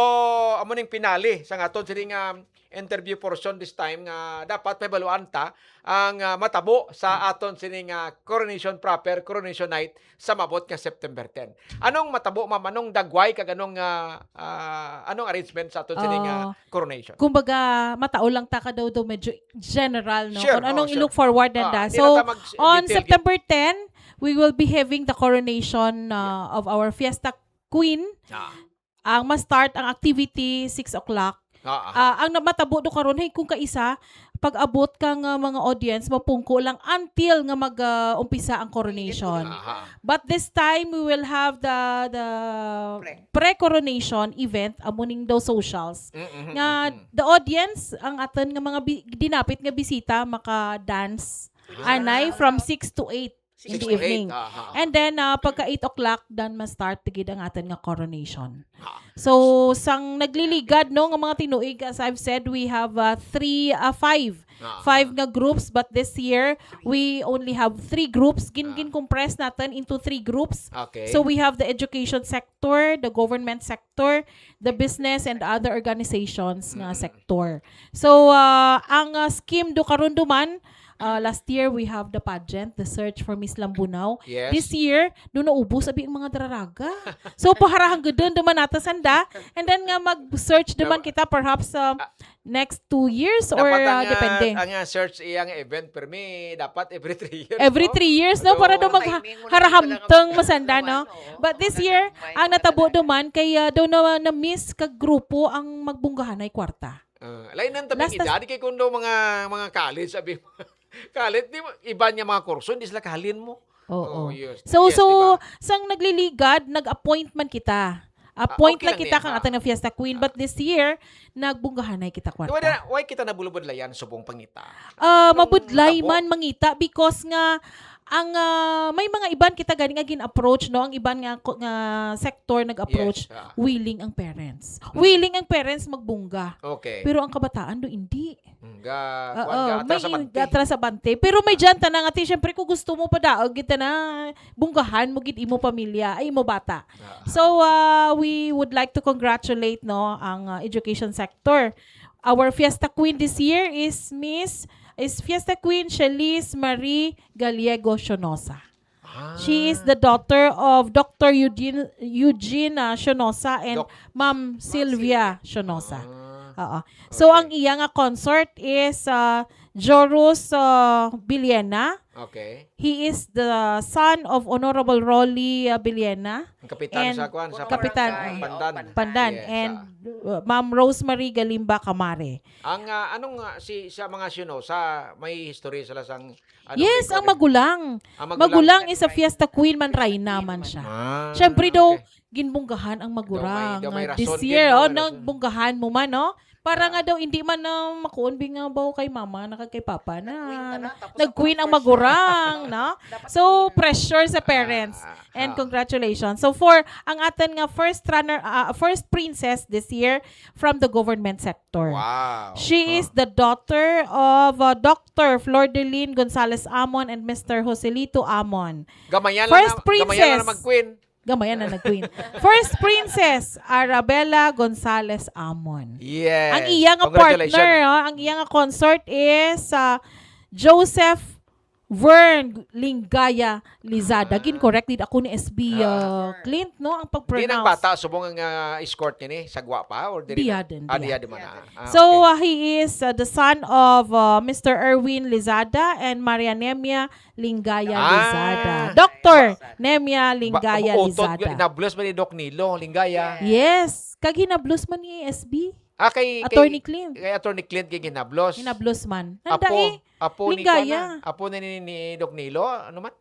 amo ning pinali sa aton sining nga interview portion this time nga dapat may baluan ta ang matabo sa aton sining coronation proper, coronation night sa mabot nga September 10. Anong matabo ma'am? Anong dagway kag anong arrangement sa aton sining coronation? Kumbaga, matao lang ta ka daw medyo general, no? Sure, Kung anong sure. i-look forward na da. Di So, na ta on mag-detail September 10, we will be having the coronation of our Fiesta Queen. Ang ma-start ang activity 6 o'clock. Ang matabo do karon hey kung kaisa pag-abot kang mga audience mapungko lang until nga mag-umpisa ang coronation. But this time we will have the pre-coronation event amuning daw socials. Nga the audience ang aton nga mga dinapit nga bisita maka-dance anay from 6 to 8 in 6 the to 8. evening. And then pagka 8 o'clock dan ma-start tigid ang aton nga coronation. So sang nagliligad no nga mga tinuig as I've said we have five nga groups but this year we only have 3 groups gin compress natin into 3 groups. Okay. So we have the education sector, the government sector, the business and other organizations nga sector. So ang scheme do karon duman last year we have the pageant, the search for Miss Lambunaw. Yes. This year, doon naubos sabi ang mga draraga. So paharahang gudon duman nata sanda and then nga mag-search duman kita perhaps next 2 years or dapat depende. ang search iyang event permi dapat every 3 years. Every 3 years no para daw magharahamtang masanda no. But this year, ang natabo duman kay daw na miss kag grupo ang magbunggahan ay kwarta. Lain nang tabing edad kay kundo mga college sabi mo. College di iba niya mga kurso hindi sila kahalin mo. Oo. Yes. So Yes, diba? sang nagliligad, nag-appointment kita. Appoint okay lang lang kita din, kang ating na Fiesta Queen but this year nagbunggahanay kita kwarta. Why kita nabulubudlayan subong pangita? Mabudlay tabo? man mangita because nga ang may mga iban kita gani nga gin-approach no ang iban nga sector nag-approach Yes, willing ang parents. Willing ang parents magbungga. Okay. Pero ang kabataan do hindi. May atras sa bante. Pero may janta na nga ti syempre kung gusto mo pa daog kita na bunggahan mo gid imo pamilya ay imo bata. So we would like to congratulate no ang education sector. Our Fiesta Queen this year is Fiesta Queen Sheliz Marie Gallego Sionosa. She is the daughter of Dr. Eugene Sionosa and Ma'am Sylvia Sionosa. So ang iya nga consort is Joros Biliena. Okay. He is the son of Honorable Rolly Biliena. Ang kapitan And sa kwan sa Kapitan Pandan. Pandan Yes, and Ma'am Rosemary Galimba Camare. Ang sa mga Sionosa may history sila sang Yes, ang magulang. Magulang is a Fiesta Queen man Rayna man siya. Syempre daw ginbunggahan ang magurang. Daw may This rason year, din, may rason. nagbunggahan mo man, no? Para nga daw hindi man makuunbing nga baw kay mama, kay papa na nag-queen ang magurang, no? So pressure sa parents. And congratulations. So for ang atin nga first princess this year from the government sector. Wow. She is the daughter of Dr. Flordeline Gonzalez Amon and Mr. Joselito Amon. Gamayan First lang princess. mag-queen. Gamayan na nag-queen. First princess, Arabella Gonzalez Amon. Yes. Ang iyang partner, ang iyang consort is Joseph Vern Lingaya Lizada. Correct din ako ni SB Clint, no? Ang Di nang pag-pronounce. bata subong ang escort niya ni sagwa pa or diri. Diyaden. Diyaden man. So he is the son of Mr. Erwin Lizada and Maria Nemia Lingaya Lizada. Dr. Nemia Lingaya Lizada. Nablos man ni Doc Nilo Lingaya. Yes. Kag hinablos man ni SB. Attorney Clint. Kay Attorney Clint kay ginablos. Hinablos man. Nanda eh. Apo ni Ligaya. Kuana. Apo ni Doc Nilo, ano man?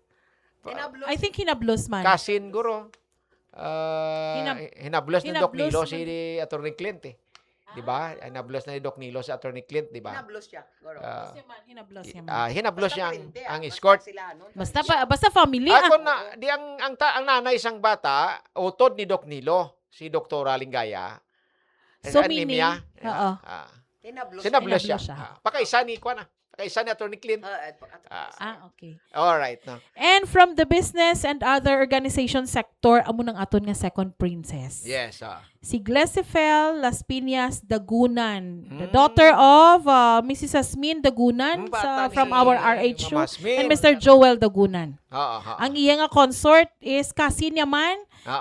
I think hinablos man. Kasin guro. Hinablos ni Doc hinablos Nilo man. si Attorney Clint eh. 'Di ba? Hinablos na ni Doc Nilo si Attorney Clint, 'di ba? Hinablos siya. Goro. Hinablos siya man. Hinablos Basta niya printe, ang basta escort. sila, no? Basta family ah. Ako na di ang nanay isang bata, utod ni Doc Nilo, si Dr. Lingaya. So Anemia. meaning, oo. Hinablos. Sinablos siya. Hinablos siya. Pakaisa ni Kuana. Pakaisa ni Attorney Clint. Okay. All right no. And from the business and other organization sector, amo nang aton nga second princess. Yes. Si Glesifel Las Piñas Dagunan, the daughter of Mrs. Asmin Dagunan Bata from ni our RHU Mama Asmin. and Mr. Joel Dagunan. Oo. Ang iya nga consort is kasin man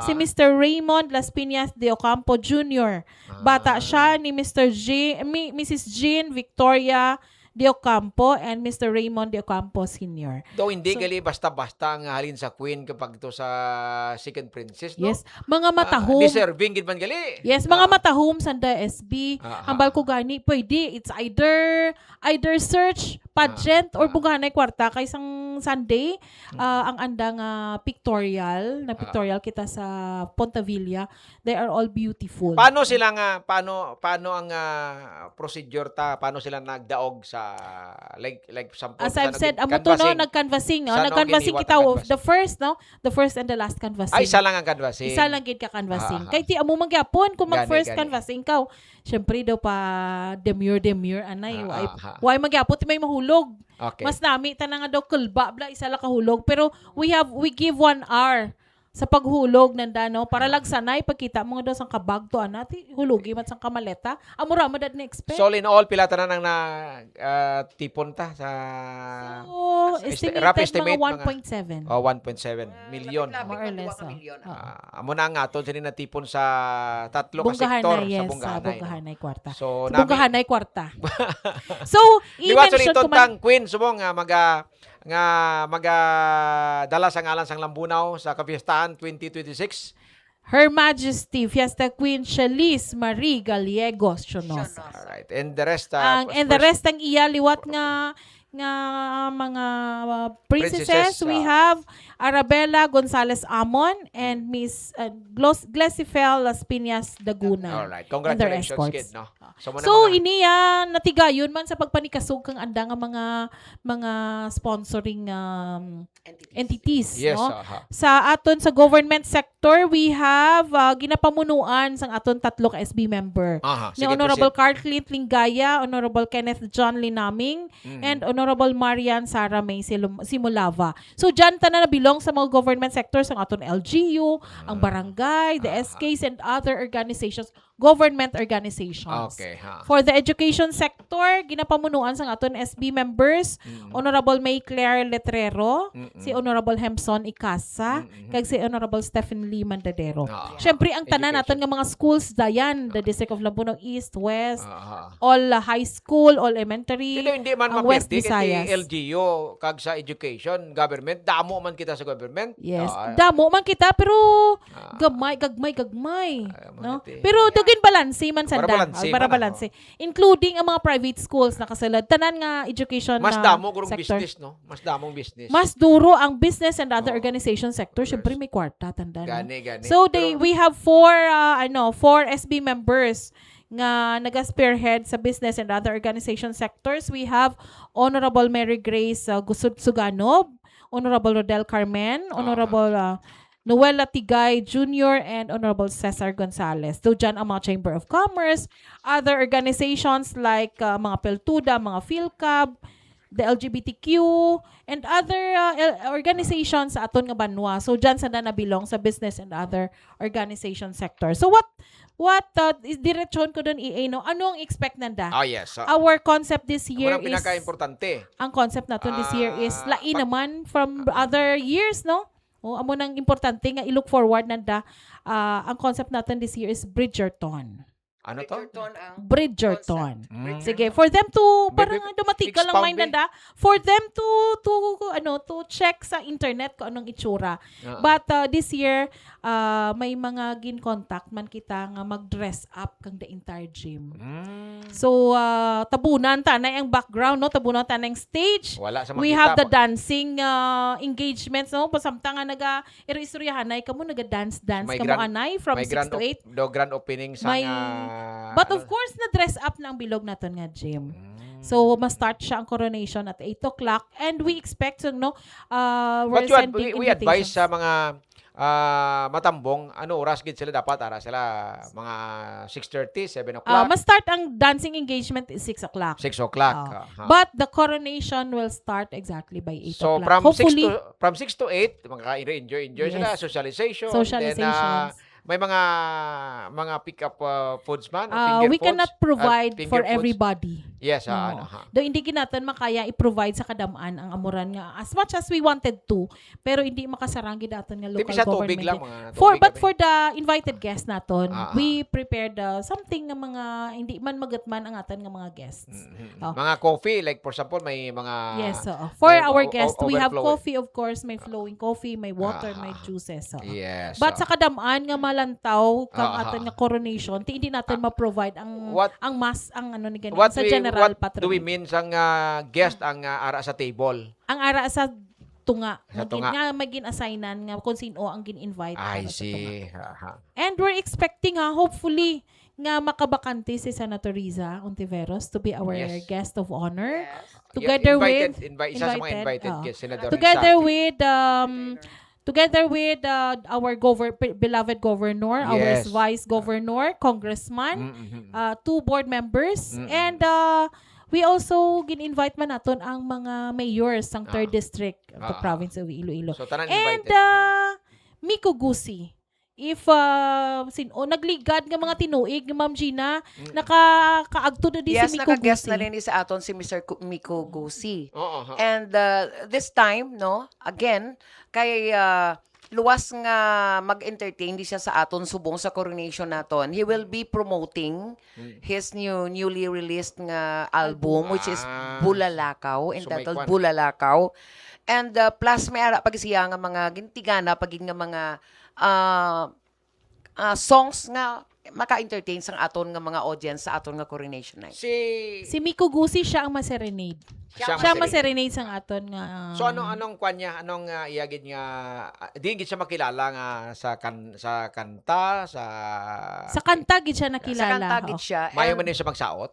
si Mr. Raymond Las Piñas de Ocampo Jr. Bata siya ni Mrs. Jean Victoria de Ocampo and Mr. Raymond de Ocampo Sr. Though hindi gali basta-basta ang halin sa queen kapag to sa second princess, no? Yes, mga matahom. Deserving gid man gali. Yes, mga matahom sanda SB. Ah, Hambal ko gani, pwede. It's either search, pageant, or buganay kwarta. Kay isang Sunday, ang andang pictorial kita sa Ponta Villa. They are all beautiful. Paano sila nga paano ang procedure paano sila nagdaog sa like sample As I've said, amo to no, nag-canvassing, no? Saan Nag-canvassing giniwat kita, ang canvassing? the first and the last canvassing. Ay isa lang ang canvassing. Isa lang gid ka canvassing. Ah, ah. Kay ti amo magyapon kung mag Gani, first gani. canvassing ka. Syempre daw pa demure anay. Ah, ah. Why magyapon ti may mahulog. Okay. Mas nami ta nga daw kulba bla isa la kahulog, pero we give 1 hour sa paghulog nanda no para lagsanay pagkita mo nga daw sang kabag to anati hulugi man sang kamaleta amura mo dad na expect. So all in all pila tanan ang na tipon ta sa So, rough estimated estimate, mga 1.7. 1.7 million. More or less, Amo na nga aton sini natipon sa tatlo ka Bunggahanay, sektor yes, sa sa Bunggahanay. no? Bunggahanay kwarta. So Sa Bunggahanay kwarta. So, liwat i-mention so ko man, tang queen subong nga dala sa ngalan sang Lambunaw sa kapistahan 2026. Her Majesty Fiesta Queen Chalice Marie Gallegos Sionosa. All right. And the rest And the rest ang iya liwat nga mga princesses, we have Arabella Gonzalez Amon and Miss Glesifel Las Piñas Dagunan. All right. and their Congratulations escorts. kid, no. So, So iniya natigayon man sa pagpanikasog kang anda nga mga sponsoring entities yes, no. aha. Sa aton sa government sector we have ginapamunuan sang aton tatlo ka SB member. Aha. Ni Sige, Honorable proceed. Carl Clint Lingaya, Honorable Kenneth John Linaming, and Honorable Marian Sara May Simulava. So dyan tanan na bilong sa mga government sectors ang aton LGU, ang barangay, the SKs and other organizations, government organizations. Okay, ha. For the education sector, ginapamunuan sang aton SB members, Honorable May Claire Letrero, si Honorable Hemson Ikasa, kag si Honorable Stephen Lee Mandadero. Syempre ang tanan naton nga mga schools dayan, the District of Lambuno East, West, Aha. all high school, all elementary, Kaya hindi man ang West mapirti Visayas. kay LGU kag sa education, government, damo man kita sa government. Yes. Ah, Damo man kita pero gagmay. No? manati. Pero dugin balanse man sanda. balanse Para man, balanse. Including ang mga private schools na kasalad. Tanan nga education mas na damo gurong sector. business, no? Mas damong business. Mas duro ang business and other Oo. organization sector. Siyempre may kwarta, tanda. No? Gani. So Pero- we have four SB members nga naga-spearhead sa business and other organization sectors. We have Honorable Mary Grace Gusud Suganob, Honorable Rodel Carmen, Honorable Noela Tigay Jr. and Honorable Cesar Gonzalez. So dyan ang mga Chamber of Commerce, other organizations like mga Peltuda, mga PhilCab, the LGBTQ, and other organizations sa aton nga banwa. So dyan sa nabilong sa business and other organization sector. So what is diretsyon ko doon no? Ano ang expect nanda? yes. Our concept this year Ang is pinaka-importante. ang concept natin this year is lain naman from other years, no? O amo nang importante nga i-look forward nanda ang concept natin this year is Bridgerton. Ano to? Bridgerton. Mm. Sige, for them to parang Maybe dumating ka lang expound may nanda, for them to check sa internet kung anong itsura. But this year may mga gin-contact man kita nga mag-dress up kang the entire gym. So tabunan ta na ang background no, tabunan ta na ang stage. Wala sa We makita have the pa. dancing engagements no, pasamtang nga naga iro-istoryahanay kamo naga-dance May kamo grand- anay from 6 to 8. Grand opening sa May- nga... But of course, na-dress up na ang bilog naton nga gym. So, ma-start siya ang coronation at 8 o'clock. And we expect, no, we're But sending we advise invitations. sa mga matambong, ano oras gid sila dapat ara sila mga 6:30, 7 o'clock, Ma-start ang dancing engagement is 6 o'clock. 6 o'clock. But the coronation will start exactly by 8 So o'clock. Hopefully, from 6 to 8, makaka-enjoy sila, Yes. socialization. Socializations. Then, may mga pick up foods man, finger we foods, cannot provide finger for foods. everybody. Yes, No. ano. Though hindi natin makaya i-provide sa kadamaan ang amuran nga as much as we wanted to, pero hindi makasaranggi natin nga local Tipis sa government. tubig lang eh. mga But tubig for the invited guests naton, Ah. we prepared something nga mga hindi man magatman ang aton nga mga guests. Oh. Mga coffee, like for example, may mga Yes, oo. For may our guests, we have overflow. coffee of course, may flowing coffee, may water, may juices. Oo. Yes. But sa kadamaan nga malantaw kang Ah. aton nga coronation, hindi natin ma-provide ang What- ang mass ang ano ni ganito what sa general what patronage. do we mean sang guest ang ara sa table? Ang ara sa tunga. Sa tunga. Nga may gin-assignan nga kung sino ang gin-invite. I para sa tunga. see. Aha. And we're expecting hopefully nga makabakante si Senator Riza Ontiveros to be our Yes. guest of honor. Yes. Together invited, with isa sa mga invited, invited oo. guests, Senador Together with our beloved governor, our Yes. vice governor, congressman, Mm-hmm. 2 board members, Mm-mm. and we also gin-invite man naton ang mga mayors ng 3rd district of the province of Iloilo. So tanan And invited. Miko Gusi, if nagligad nga mga tinuig, Ma'am Gina, nakakaagto na di Yes, si Miko naka-guest Gusi. na rin sa aton si Mr. Miko Gusi. Oo. And this time, no, again, kay luwas nga mag-entertain di siya sa aton subong sa coronation naton. He will be promoting his newly released nga album which is Bulalakaw, entitled may kwan. Bulalakaw. And plus may ara pag siya nga mga gintigana paging nga mga songs nga maka-entertain sang aton nga mga audience sa aton nga coronation night. Si Miko Gusi siya ang ma-serenade. Siya Siya ang ma-serenade sang aton nga. So anong kwan niya? Anong iyagid nga di gid siya makilala nga sa kanta, sa kanta gid siya Sa nakilala. kantagit oo. siya. mayo And, man din siya magsaot.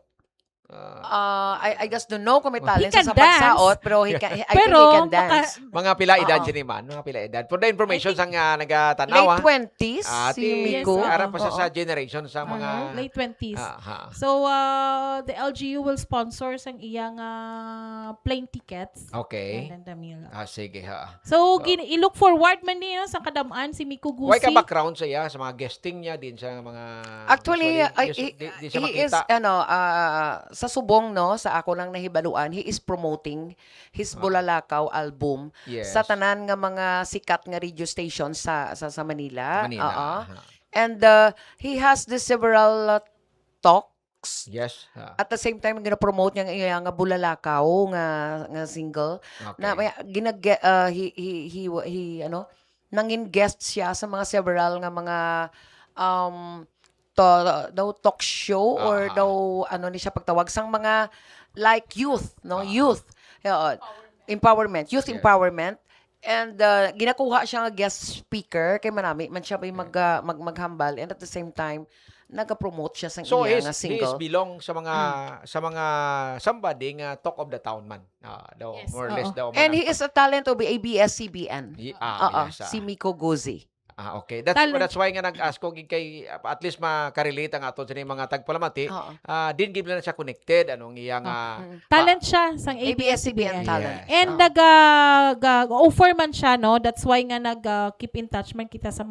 I just don't know kung may talent can sa dance. pagsaot, pero I think Pero, he can dance. Mga pila edad Oo. siya man, mga pila edad. For the information sang nagatanaw. Late 20s, si Yes, Miko. oo. Ara pa siya Oo. sa generation sa mga Late 20s. Aha. So, the LGU will sponsor sang iyang plane tickets. Okay. And then the meal. Sige ha. So, i-look forward man niya sa kadamaan si Miko Gusi. Why ka background sa iya sa mga guesting niya din sa mga Actually, di siya he is, makita. sa subong, no, sa ako lang nahibaluan, he is promoting his Bulalakaw album Yes. sa tanan nga mga sikat nga radio stations sa Manila. Manila. Oo. Aha. And he has the several talks. Yes. At the same time, gina-promote niya nga Bulalakaw nga single. Okay. Na may nangin guest siya sa mga several nga mga daw talk show or daw ni siya pagtawag sang mga like youth, no, youth empowerment, youth Yes. empowerment. And ginakuha siya nga guest speaker kay manami man siya may maghambal, and at the same time naga-promote siya sang So iya he nga is single. belong sa mga somebody nga talk of the town man. Daw Yes, more or less oo. daw. And he is a talent of ABS-CBN. Yes, Si Miko Guzi. okay. That's why nga nag-ask ko kay at least makarelate ang aton sa mga tagpalamati. Oo. Din gid na siya connected anong iyang Talent siya sang ABS-CBN ABS-CBN. talent. Yes. And offer man siya, no? That's why nga keep in touch man kita sa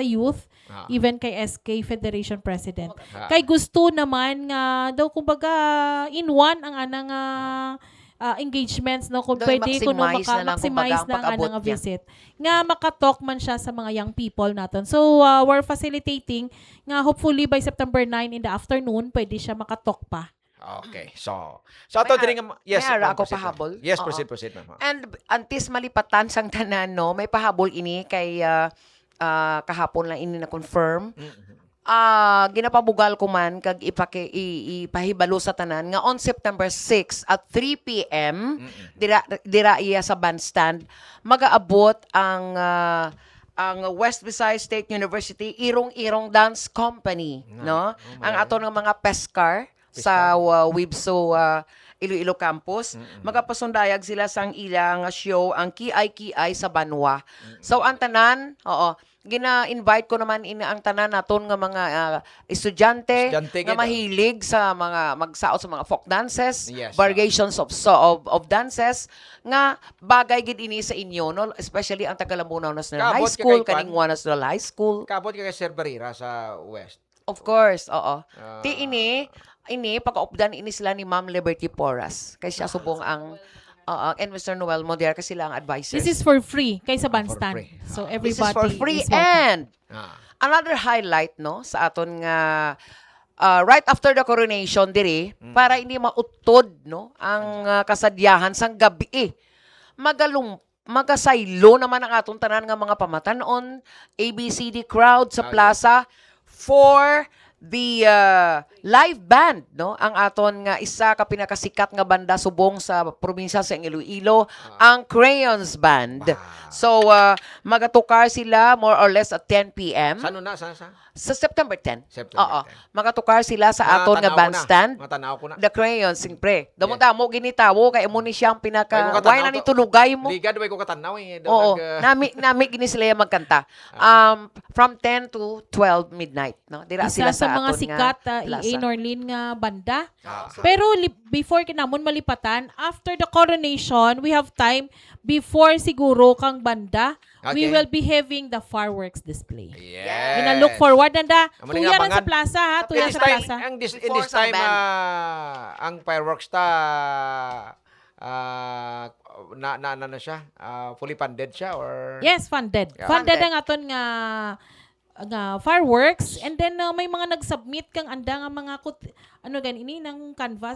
youth, even kay SK Federation President. Kay gusto naman nga daw kumbaga in one ang anang engagements no kung Doon pwede kuno maximize na lang, maximize kumbaga, ang na nga pag-abot nga niya. visit nga makatalk man siya sa mga young people naton. So we're facilitating nga hopefully by September 9 in the afternoon pwede siya makatalk pa. Okay. So ato diri nga yes. may ara ma'am, ako proceed, ma'am. pahabol? Yes, Oo. proceed ma'am. And antis malipatan sang tanan, no, may pahabol ini kay kahapon lang ini na confirm. Ginapabugal ko man kag ipahibalo sa tanan nga on September 6 at 3 p.m. dira iya sa bandstand magaabot ang West Visayas State University Irong-Irong Dance Company, no? Ang ato ng mga Pescar sa Wibso Iloilo campus. Magapasundayag sila sang ilang show ang Kiay sa Banwa. So ang tanan, gina-invite ko naman ang tanan naton nga mga estudyante Estudyante nga gid, mahilig sa mga magsaot sa mga folk dances, Yes, variations of dances nga bagay gid ini sa inyo, no, especially ang Tagalambunaw National Kaabot High ka School kay Kwan? kaning National High School. Kabot ka kay Sir Barrera sa West. Of course, oo. Ah. Ti ini pagkaupdan ini sila ni Ma'am Liberty Porras. Kay siya subong ang and Mr. Noel Modier kasi sila ang advisors. This is for free kay sa for bandstand. free. So This everybody is for free is welcome. and Ah. another highlight, no, sa aton nga right after the coronation diri para hindi mautod, no, ang kasadyahan sang gabi magasaylo naman ang aton tanan nga mga pamatanon, ABCD crowd sa plaza for the live band, no, ang aton nga isa ka pinakasikat nga banda subong sa probinsya sa Iloilo, ang Crayons Band. So magatukar sila more or less at 10 p.m. Sano na sa sa September 10. September Oo. 10. Magatukar sila sa aton nga Matanaw ko na. bandstand. Matanaw ko na. The Crayons, siyempre. Damo-damo ginitawo kay mo ni siyang Ay, pinaka mo katanaw why na to. ni tulugay mo. Ligad way ko katanaw eh. Oo. Nami gini sila yung magkanta. From 10 to 12 midnight, no? Dira Isa sila sa mga aton sikat nga plaza. EA Norlin nga banda. Ah. Pero before kinamon malipatan, after the coronation, we have time before siguro kang banda, we Okay. will be having the fireworks display. Yes. Ina-look forward nanda. Amo na nga Tuya rin sa abangan. plaza ha, In tuya this sa time, plaza. in this Before sa time, band. ang fireworks ta, na siya? Fully funded siya or? Yes, funded. Yeah. Funded Funded. ang aton nga fireworks, and then may mga nag-submit kang anda nga mga ganini ng canvas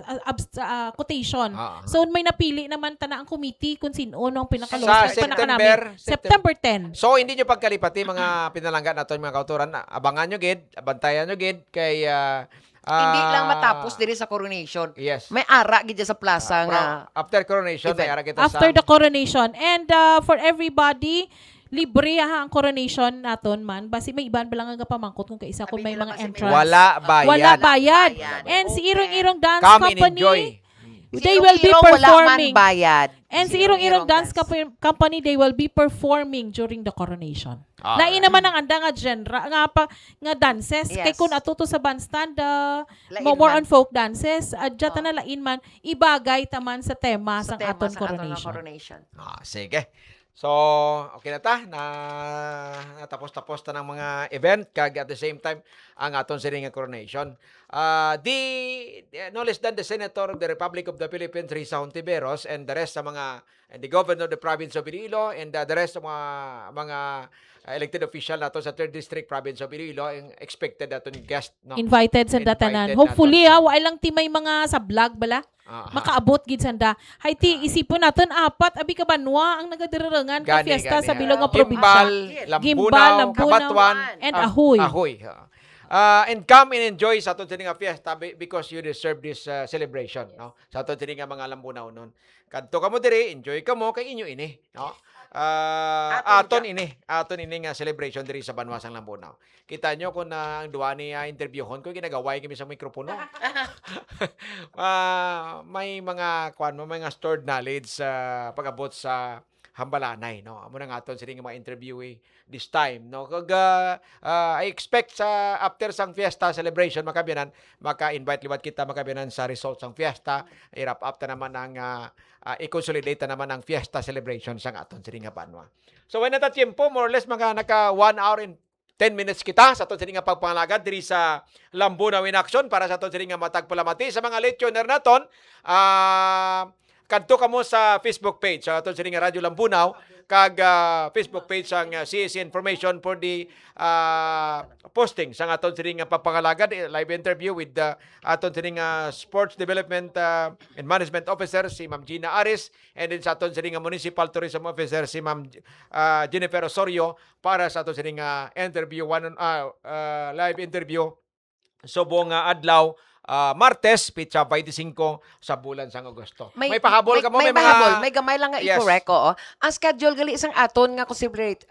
quotation. So may napili naman tana ang committee kung sino ang pinaka Sa September 10. So, hindi nyo pagkalipati mga pinalanggan nato mga kauturan. Abangan nyo gid, abantayan nyo gid, kay... Hindi lang matapos diri sa coronation. Yes. May ara gid sa plaza nga. After coronation, may event. ara kita After sa... the coronation, and for everybody, libre ha ang coronation naton man. Basi may iban ba lang nga pamangkot kung kaisa kung may Sabi mga nila kasi may entrance. Wala bayad. Wala bayad. Bayad. And si Okay. Irong-Irong Dance Come and Company, enjoy. they will be Irong-irong wala performing. man bayad. And si Irong-Irong Dance Company, they will be performing during the coronation. Alright. Lain naman ang anda nga genre, nga dances. Yes. Kay kung atuto sa bandstand, Lain more man. on folk dances, adya ta na lain man, ibagay taman sa tema Sa sang tema aton sa aton nga coronation. coronation. Sige. So, okay na ta. Natapos-tapos ta ng mga event. Kag at the same time, ang aton sining nga coronation. No less than the Senator of the Republic of the Philippines, Risa Hontiveros, and the rest sa mga, and the Governor of the Province of Iloilo, and the rest sa mga elected official nato sa 3rd District Province of Iloilo, ang expected naton guest. No? Invited sa datanan. Invited Hopefully, naton. wa lang ti may mga sa vlog bala. Makaabot gid sanda. Haiti isipon naton apat abi ka banwa ang nagadirrengan ka fiesta sa bilog nga probinsya. Gimbal, Lambunaw, Kabatuan, and Ahoy. Ahoy. And come and enjoy sa aton nga fiesta because you deserve this celebration, no? Sa aton nga mga Lambunaw nun. Kadto kamo diri, enjoy kamo kay inyo ini, no? Aton ini nga celebration diri sa Banwasang Lambunaw. Kita nyo kung ang duwa ni interviewon ko ginagaway kami sa mikropono. May mga stored knowledge sa pag-abot sa Hambalanay, no. Amo na nga aton sila nga mga interviewee this time, no. Kag I expect sa after sang fiesta celebration makabiyanan, maka-invite liwat kita makabiyanan sa results sang fiesta. I-wrap up ta naman ang i-consolidate ta naman ang fiesta celebration sang aton sila nga Banwa. So when nata tiempo, more or less mga naka 1 hour and 10 minutes kita sa aton sila nga pagpangalagad diri sa Lambunaw in Action para sa aton sila nga matagpalamati sa mga lechoner naton. kadto kamo sa Facebook page sa aton sining Radyo Lambunaw kag Facebook page sang CSC information for the posting sang aton sining papangalagad live interview with aton sining Sports Development and Management Officer si Ma'am Gina Aris, and then sa aton sining Municipal Tourism Officer si Ma'am Jennifer Osorio para sa aton sining interview live interview subong adlaw Martes, pitsa 25 sa bulan sang Agosto. May pahabol ka mo, may mga pahabol, may gamay lang nga Yes. i-correct ko. Ang schedule gali isang aton nga concelebrated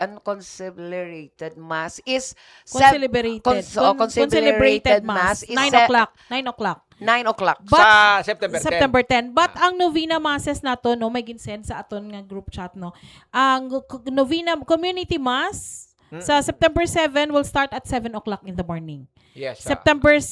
mass is Concelebrated mass. is 9 o'clock. 9 o'clock. 9 o'clock. But sa September 10. September 10. But ang novena masses nato no may ginsend sa aton nga group chat no. Ang novena community mass sa September 7 will start at 7 o'clock in the morning. Yes. September 1,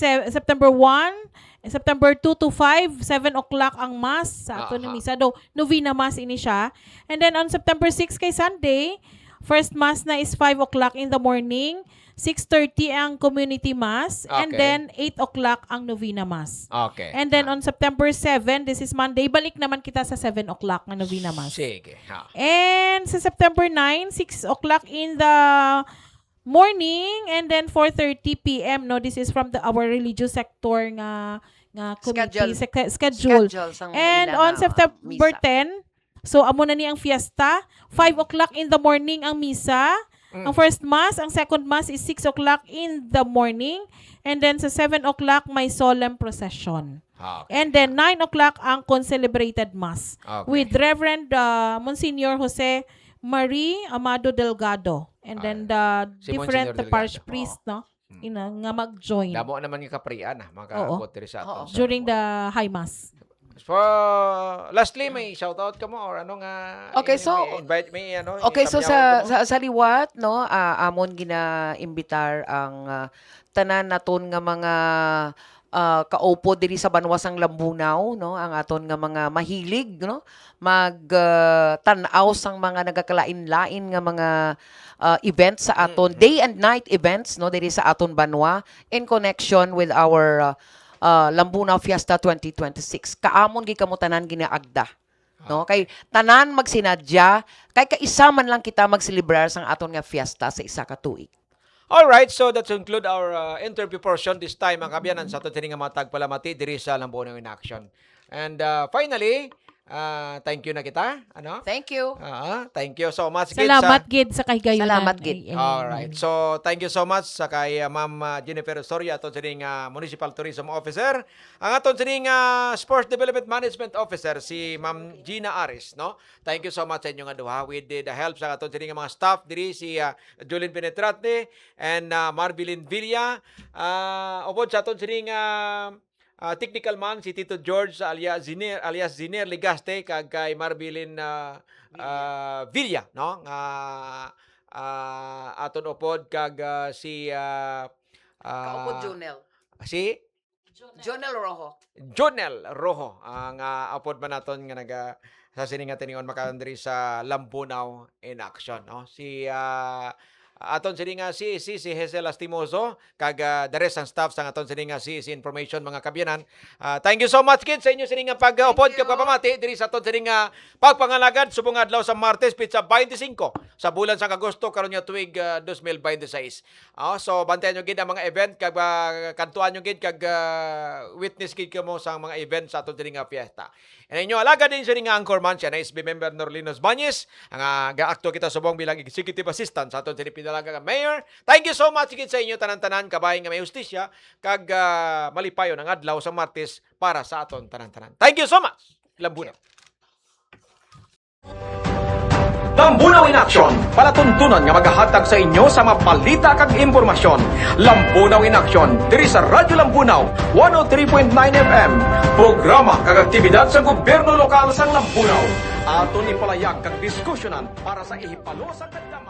September 2 to 5, 7 o'clock ang mass sa aton ng misa. Do novena mass ini siya. And then on September 6 kay Sunday, first mass na is 5 o'clock in the morning. 6:30 ang community mass, and Okay. then 8 o'clock ang novena mass. Okay. And then on September 7, this is Monday, balik naman kita sa 7 o'clock ng novena mass. Sige. Ha. And sa September 9, 6 o'clock in the morning, and then 4:30 p.m. No, this is from our religious sector nga committee schedule. sang And ila on nga September misa. 10, so amo na ni ang fiesta, 5 o'clock in the morning ang misa. Ang first mass, ang second mass is 6 o'clock in the morning, and then sa 7 o'clock may solemn procession. Okay. And then 9 o'clock ang concelebrated mass Okay. with Reverend Monsignor Jose Marie Amado Delgado, and then the Si different Monsignor Delgado. parish priest no nga mag-join Damo naman yung kaprian makaabot diri sa aton. sa during Lambunaw. the high mass. For lastly, may shout out ka mo or ano nga Okay, so- may invite may ano. Okay, so isabihan ka mo? sa liwat no, amon gina-imbitar ang tanan naton nga mga kaupo diri sa banwasang Lambunaw no, ang aton nga mga mahilig no, tan-aw sang mga nagakalain-lain nga mga events sa aton day and night events no diri sa aton banwa in connection with our Lambunaw Fiesta 2026. Kaamon gi kamo tanan ginaagda. No, kay tanan magsinadya, kay kaisa man lang kita magselebrar sang aton nga fiesta sa isa ka tuig. All right, so that conclude our interview portion this time ang kabyanan sa aton nga mga tagpalamati diri sa Lambunaw in Action. And finally, thank you na kita, ano? Thank you. Thank you so much Gid, Salamat gid sa kahigayunan. Salamat, gid. Alright. So, thank you so much sa kay Ma'am Jennifer Osorio, aton sining Municipal Tourism Officer. Ang aton sining Sports Development Management Officer, si Ma'am Gina Aris, no? Thank you so much sa inyo nga duha with the help sa aton sining mga staff diri si Julien Penetrate and Marvilin Villa. Upod sa aton sining technical man si Tito George alias Ziner Ligaste kag kay Marvilin Villa, no? Aton upod kag si Kaupo Jonel. si Jonel Rojo. Jonel Rojo ang upod man naton nga naga sa sininga tiningon makandiri sa Lambunaw in Action, no? Si aton sininga si Hazel Lastimoso kag the rest ang staff sang aton sininga si information mga kabyanan. Thank you so much kids sa inyo sininga pag-upod kag kapamati diri sa aton sininga pagpangalagad subong adlaw sa Martes pitsa 25 sa bulan sang Agosto karon nga tuig 2026. So bantayan nyo gid ang mga event kag kantuan nyo gid kag witness gid kamo sa mga event sa aton sininga fiesta. And inyo alaga din sininga anchorman siya na SB member Norlinos Bañez ang gaakto kita subong bilang executive assistant sa aton sininga pinalaga nga mayor. Thank you so much gid sa inyo tanan-tanan kabahin nga may hustisya kag malipayon ang adlaw sa Martes para sa aton tanan-tanan. Thank you so much. Lambunaw. Lambunaw in Action, palatuntunan nga maghahatag sa inyo sa mapalita kag impormasyon. Lambunaw in Action, diri sa Radyo Lambunaw, 103.9 FM. Programa kag aktibidad sa gobyerno lokal sa Lambunaw. Aton ipalayag kag diskusyonan para sa ihipalo sa kadam